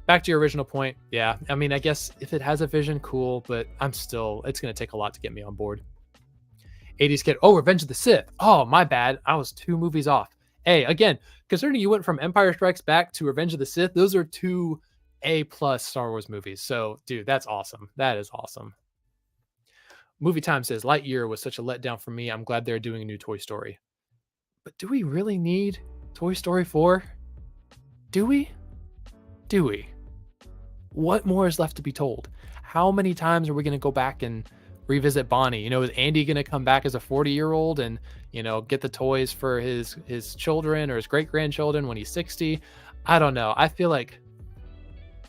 back to your original point. Yeah, I mean, I guess if it has a vision, cool. But it's going to take a lot to get me on board. 80s kid. Oh, Revenge of the Sith. Oh, my bad. I was 2 movies off. Hey, again, considering you went from Empire Strikes Back to Revenge of the Sith, those are 2 A+ Star Wars movies. So, dude, that's awesome. That is awesome. Movie Time says, Lightyear was such a letdown for me. I'm glad they're doing a new Toy Story. But do we really need Toy Story 4? Do we? Do we? What more is left to be told? How many times are we going to go back and revisit Bonnie? Is Andy going to come back as a 40-year-old and, get the toys for his children or his great-grandchildren when he's 60? I don't know. I feel like,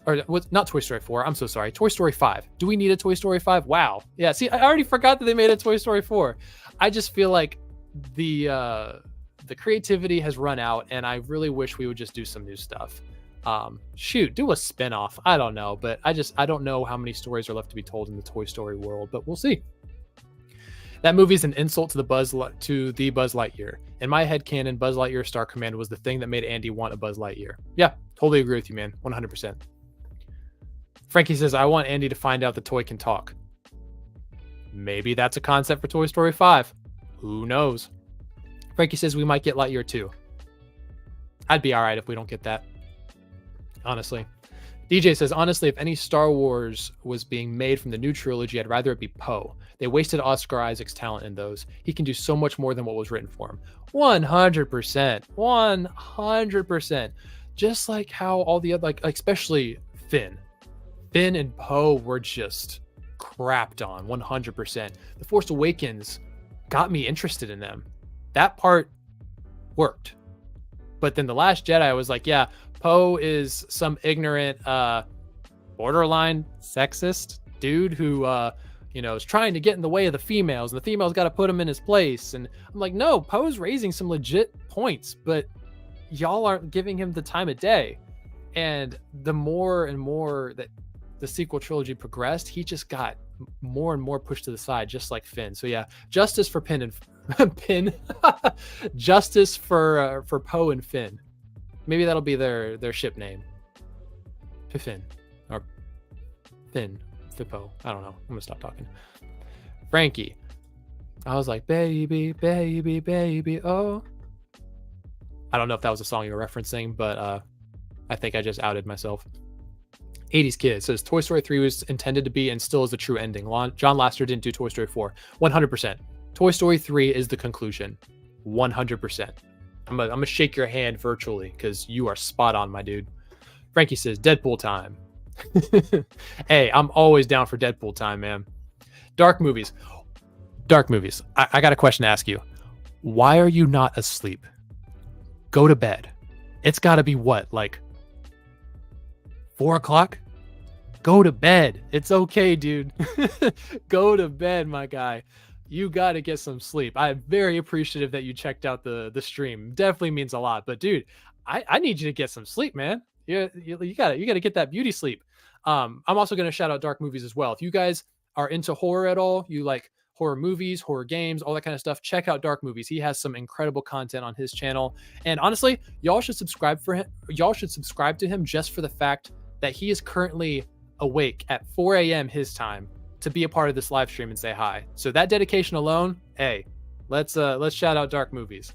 or not Toy Story 4. I'm so sorry. Toy Story 5. Do we need a Toy Story 5? Wow. Yeah. See, I already forgot that they made a Toy Story 4. I just feel like the creativity has run out, and I really wish we would just do some new stuff. Do a spinoff. I don't know, but I don't know how many stories are left to be told in the Toy Story world, but we'll see. That movie's an insult to the Buzz Lightyear. In my headcanon, Buzz Lightyear Star Command was the thing that made Andy want a Buzz Lightyear. Yeah, totally agree with you, man. 100%. Frankie says, I want Andy to find out the toy can talk. Maybe that's a concept for Toy Story 5. Who knows? Frankie says we might get Lightyear 2. I'd be all right if we don't get that. Honestly. DJ says, honestly, if any Star Wars was being made from the new trilogy, I'd rather it be Poe. They wasted Oscar Isaac's talent in those. He can do so much more than what was written for him. 100%. 100%. Just like how all the other, especially Finn. Finn and Poe were just crapped on 100%. The Force Awakens got me interested in them. That part worked. But then The Last Jedi, I was like, yeah, Poe is some ignorant, borderline sexist dude who, is trying to get in the way of the females, and the females got to put him in his place. And I'm like, no, Poe's raising some legit points, but y'all aren't giving him the time of day. And the more and more that the sequel trilogy progressed, he just got more and more pushed to the side, just like Finn. So yeah, justice for Finn and justice for Poe and Finn. Maybe that'll be their ship name. Finn or Finn Poe. I don't know. I'm gonna stop talking. Frankie. I was like, baby, baby, baby, oh. I don't know if that was a song you were referencing, but I think I just outed myself. 80s Kid says Toy Story 3 was intended to be and still is the true ending. John Lasseter didn't do Toy Story 4. 100%. Toy Story 3 is the conclusion. 100%. I'm gonna shake your hand virtually because you are spot on, my dude. Frankie says Deadpool time. Hey, I'm always down for Deadpool time, man. Dark movies. I got a question to ask you. Why are you not asleep? Go to bed. It's got to be what, like 4 o'clock? Go to bed. It's okay, dude. Go to bed, my guy. You got to get some sleep. I'm very appreciative that you checked out the stream. Definitely means a lot. But dude, I need you to get some sleep, man. You gotta get that beauty sleep. I'm also gonna shout out Dark Movies as well. If you guys are into horror at all, you like horror movies, horror games, all that kind of stuff, check out Dark Movies. He has some incredible content on his channel. And honestly, y'all should subscribe for him. Y'all should subscribe to him just for the fact that he is currently awake at 4 a.m. his time to be a part of this live stream and say hi. So that dedication alone, hey, let's shout out Dark Movies.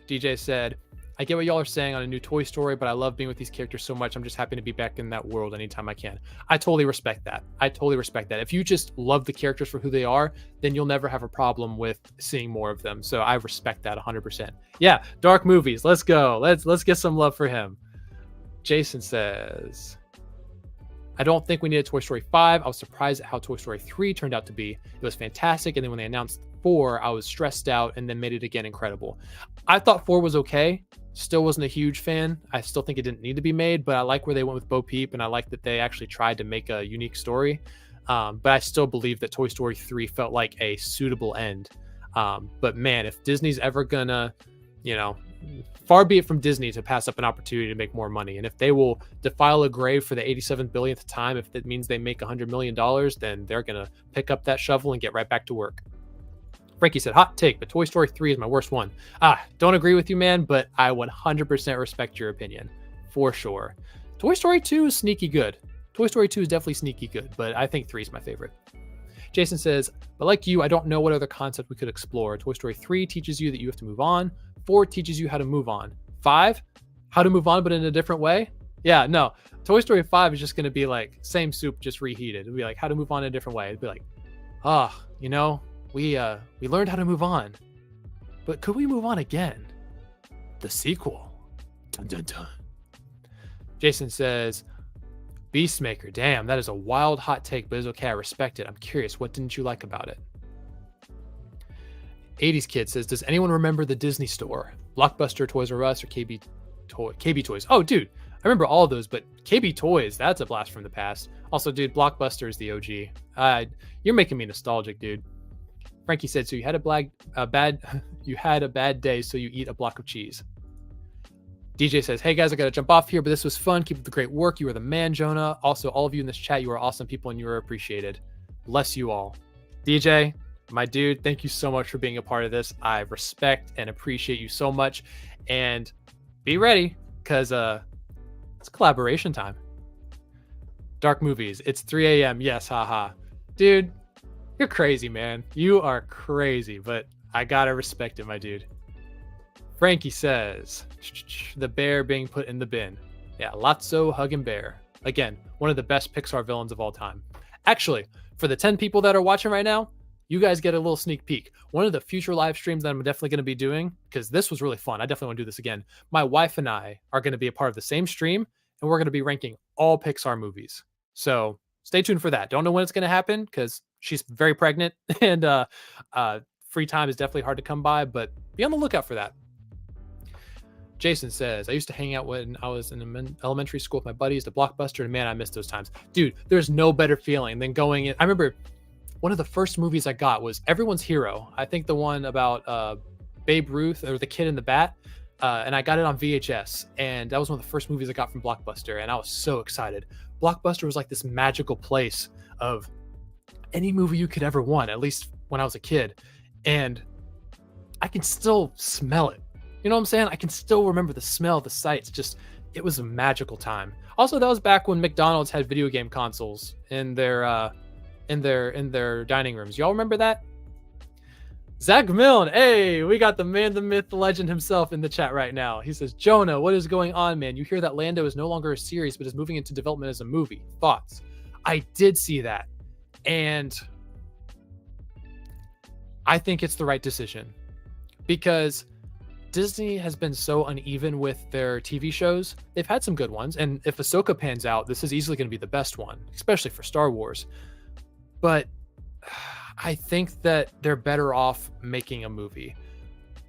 DJ said, I get what y'all are saying on a new Toy Story, but I love being with these characters so much. I'm just happy to be back in that world anytime I can. I totally respect that. If you just love the characters for who they are, then you'll never have a problem with seeing more of them. So I respect that 100%. Yeah, Dark Movies. Let's go. Let's get some love for him. Jason says, I don't think we needed Toy Story 5. I was surprised at how Toy Story 3 turned out to be. It was fantastic. And then when they announced 4, I was stressed out and then made it again incredible. I thought 4 was okay. Still wasn't a huge fan. I still think it didn't need to be made, but I like where they went with Bo Peep, and I like that they actually tried to make a unique story. But I still believe that Toy Story 3 felt like a suitable end. But man, if Disney's ever gonna, far be it from Disney to pass up an opportunity to make more money. And if they will defile a grave for the 87 billionth time, if that means they make $100 million, then they're gonna pick up that shovel and get right back to work. Frankie said, hot take, but Toy Story 3 is my worst one. Don't agree with you, man, but I 100% respect your opinion, for sure. Toy Story 2 is sneaky good. Toy Story 2 is definitely sneaky good, but I think 3 is my favorite. Jason says, but like you, I don't know what other concept we could explore. Toy Story 3 teaches you that you have to move on. 4 teaches you how to move on. 5, how to move on, but in a different way? Yeah, no. Toy Story 5 is just going to be like same soup, just reheated. It'll be like how to move on in a different way. It'd be like, we learned how to move on, but could we move on again? The sequel. Dun, dun, dun. Jason says, Beastmaker. Damn, that is a wild hot take, but it's okay. I respect it. I'm curious, what didn't you like about it? 80s Kid says, does anyone remember the Disney Store? Blockbuster, Toys R Us, or KB Toys? Oh, dude, I remember all of those, but KB Toys, that's a blast from the past. Also, dude, Blockbuster is the OG. You're making me nostalgic, dude. Frankie said, so you had a bad day, so you eat a block of cheese. DJ says, hey guys, I gotta jump off here, but this was fun. Keep up the great work. You are the man, Jonah. Also, all of you in this chat, you are awesome people and you are appreciated. Bless you all. DJ, my dude, thank you so much for being a part of this. I respect and appreciate you so much. And be ready, because it's collaboration time. Dark Movies. It's 3 a.m. Yes, haha. Dude, you're crazy, man. You are crazy, but I gotta respect it, my dude. Frankie says, the bear being put in the bin. Yeah, Lotso hugging bear. Again, one of the best Pixar villains of all time. Actually, for the 10 people that are watching right now, you guys get a little sneak peek. One of the future live streams that I'm definitely going to be doing, because this was really fun. I definitely want to do this again. My wife and I are going to be a part of the same stream, and we're going to be ranking all Pixar movies. So stay tuned for that. Don't know when it's going to happen because she's very pregnant and free time is definitely hard to come by, but be on the lookout for that. Jason says, I used to hang out when I was in elementary school with my buddies to Blockbuster, and man, I miss those times. Dude, there's no better feeling than going in. I remember one of the first movies I got was Everyone's Hero. I think the one about Babe Ruth or the kid in the bat. And I got it on VHS, and that was one of the first movies I got from Blockbuster, and I was so excited. Blockbuster was like this magical place of any movie you could ever want, at least when I was a kid, and I can still smell it. You know what I'm saying? I can still remember the smell, the sights. Just, it was a magical time. Also, that was back when McDonald's had video game consoles in their dining rooms. Y'all remember that? Zach Milne, hey, we got the man, the myth, the legend himself in the chat right now. He says, Jonah, what is going on, man? You hear that Lando is no longer a series, but is moving into development as a movie. Thoughts? I did see that, and I think it's the right decision because Disney has been so uneven with their TV shows. They've had some good ones, and if Ahsoka pans out, this is easily going to be the best one, especially for Star Wars. But I think that they're better off making a movie.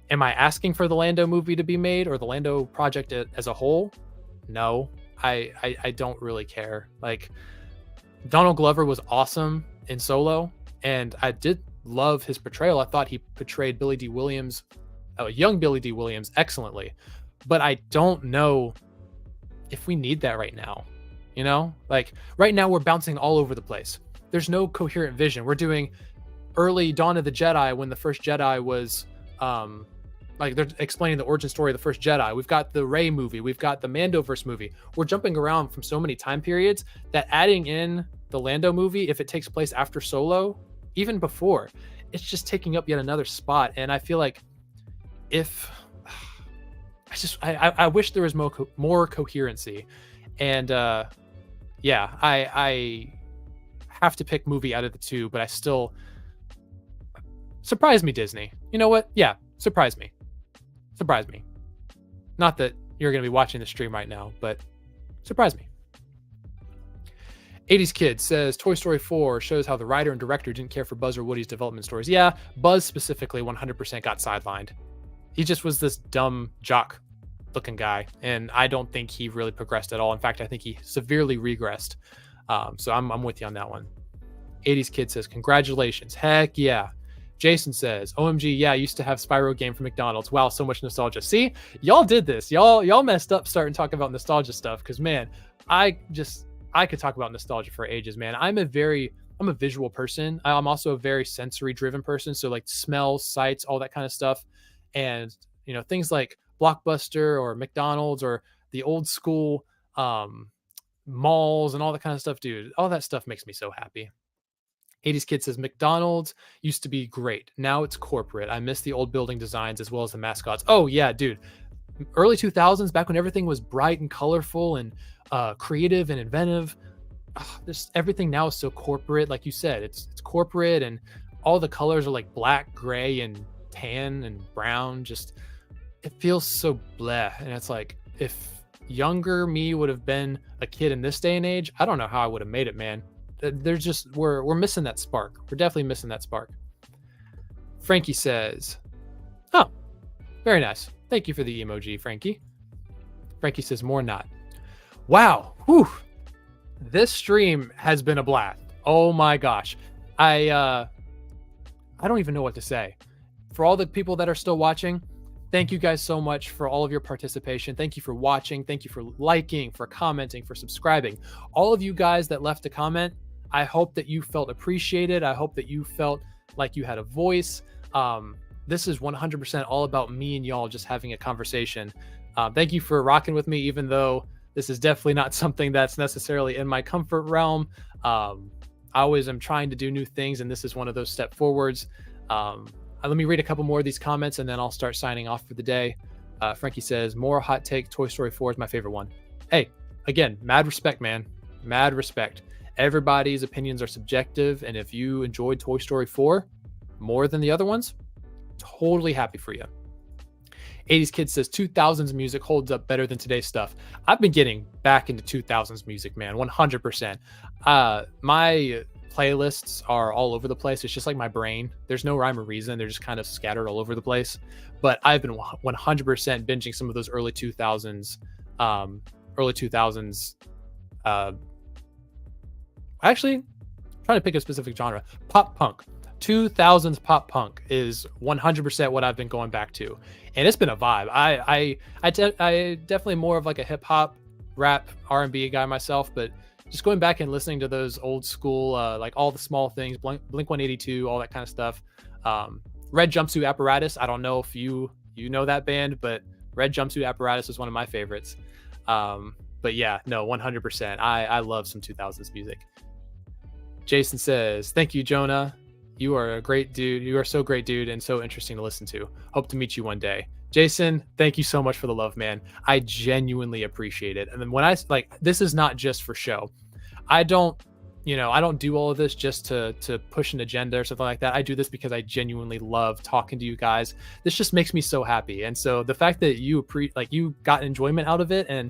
Am I asking for the Lando movie to be made or the Lando project as a whole? No, I don't really care. Like, Donald Glover was awesome in Solo, and I did love his portrayal. I thought he portrayed young Billy D. Williams excellently. but I don't know if we need that right now. You know, like right now we're bouncing all over the place. There's no coherent vision. We're doing early Dawn of the Jedi when the first Jedi was like they're explaining the origin story of the first Jedi. We've got the Rey movie, we've got the Mandoverse movie. We're jumping around from so many time periods that adding in the Lando movie, if it takes place after Solo, even before, it's just taking up yet another spot. And I feel like if I wish there was more coherency. And yeah, I have to pick movie out of the two, but I still surprise me, Disney. You know what? Yeah, surprise me. Surprise me. Not that you're going to be watching the stream right now, but surprise me. 80s Kid says Toy Story 4 shows how the writer and director didn't care for Buzz or Woody's development stories. Yeah, Buzz specifically 100% got sidelined. He just was this dumb jock looking guy, and I don't think he really progressed at all. In fact, I think he severely regressed. So I'm with you on that one. 80s Kid says congratulations. Heck yeah. Jason says, OMG, yeah, I used to have Spyro game from McDonald's. Wow, so much nostalgia. See, y'all did this. Y'all messed up starting talking about nostalgia stuff, because man, I could talk about nostalgia for ages, man. I'm a visual person. I'm also a very sensory driven person. So like smells, sights, all that kind of stuff. And you know, things like Blockbuster or McDonald's or the old school malls and all that kind of stuff, dude, all that stuff makes me so happy. 80s Kid says McDonald's used to be great. Now it's corporate. I miss the old building designs as well as the mascots. Oh yeah, dude. Early 2000s, back when everything was bright and colorful and creative and inventive. This everything now is so corporate. Like you said, it's corporate, and all the colors are like black, gray, and tan and brown. Just it feels so bleh. And it's like, if younger me would have been a kid in this day and age, I don't know how I would have made it, man. There's just we're missing that spark. We're definitely missing that spark. Frankie says, oh, very nice. Thank you for the emoji, Frankie. Frankie says more not. Wow. Whew. This stream has been a blast. Oh my gosh. I don't even know what to say. For all the people that are still watching, thank you guys so much for all of your participation. Thank you for watching. Thank you for liking, for commenting, for subscribing. All of you guys that left a comment, I hope that you felt appreciated. I hope that you felt like you had a voice. This is 100% all about me and y'all just having a conversation. Thank you for rocking with me, even though this is definitely not something that's necessarily in my comfort realm. I always am trying to do new things, and this is one of those step forwards. Let me read a couple more of these comments, and then I'll start signing off for the day. Frankie says, more hot take, Toy Story 4 is my favorite one. Hey, again, mad respect, man. Mad respect. Everybody's opinions are subjective, and if you enjoyed Toy Story 4 more than the other ones, totally happy for you. 80s Kid says 2000s music holds up better than today's stuff. I've been getting back into 2000s music, man, 100%. My playlists are all over the place. It's just like my brain. There's no rhyme or reason. They're just kind of scattered all over the place. But I've been 100% binging some of those early 2000s. Actually, I'm trying to pick a specific genre. Pop punk. 2000s pop punk is 100% what I've been going back to, and it's been a vibe. I definitely more of like a hip hop, rap, R&B guy myself, but just going back and listening to those old school, like all the small things, Blink 182, all that kind of stuff. Red Jumpsuit Apparatus. I don't know if you know that band, but Red Jumpsuit Apparatus is one of my favorites. But yeah, no, 100%. I love some 2000s music. Jason says, thank you, Jonah. You are a great dude. You are so great, dude, and so interesting to listen to. Hope to meet you one day. Jason, thank you so much for the love, man. I genuinely appreciate it. And then when I this is not just for show. I don't do all of this just to push an agenda or something like that. I do this because I genuinely love talking to you guys. This just makes me so happy. And so the fact that you got enjoyment out of it, and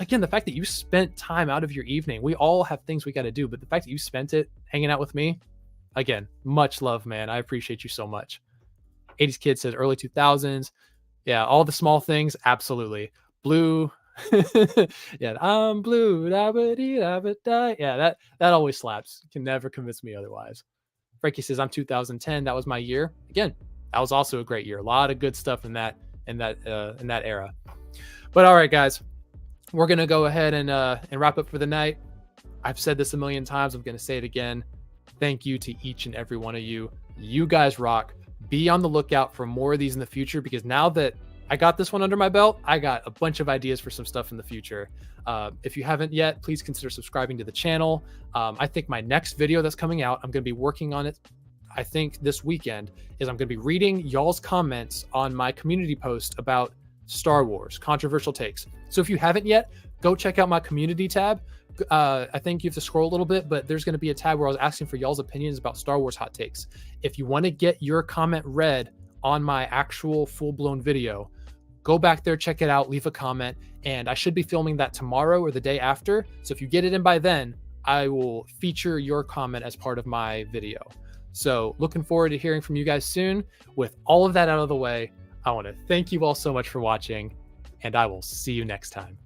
again, the fact that you spent time out of your evening. We all have things we got to do, but the fact that you spent it hanging out with me, again, much love, man. I appreciate you so much. 80s Kid says early 2000s. Yeah, all the small things, absolutely. Blue. Yeah, I'm blue. Yeah, that always slaps. You can never convince me otherwise. Frankie says I'm 2010. That was my year. Again, that was also a great year. A lot of good stuff in that in that era. But all right, guys, we're gonna go ahead and wrap up for the night. I've said this a million times. I'm gonna say it again. Thank you to each and every one of you. You guys rock. Be on the lookout for more of these in the future, because now that I got this one under my belt, I got a bunch of ideas for some stuff in the future. If you haven't yet, please consider subscribing to the channel. I think my next video that's coming out, I'm going to be working on it, I think this weekend, is I'm going to be reading y'all's comments on my community post about Star Wars, controversial takes. So if you haven't yet, go check out my community tab. I think you have to scroll a little bit, but there's going to be a tab where I was asking for y'all's opinions about Star Wars hot takes. If you want to get your comment read on my actual full-blown video, go back there, check it out, leave a comment, and I should be filming that tomorrow or the day after. So if you get it in by then, I will feature your comment as part of my video. So looking forward to hearing from you guys soon. With all of that out of the way, I want to thank you all so much for watching, and I will see you next time.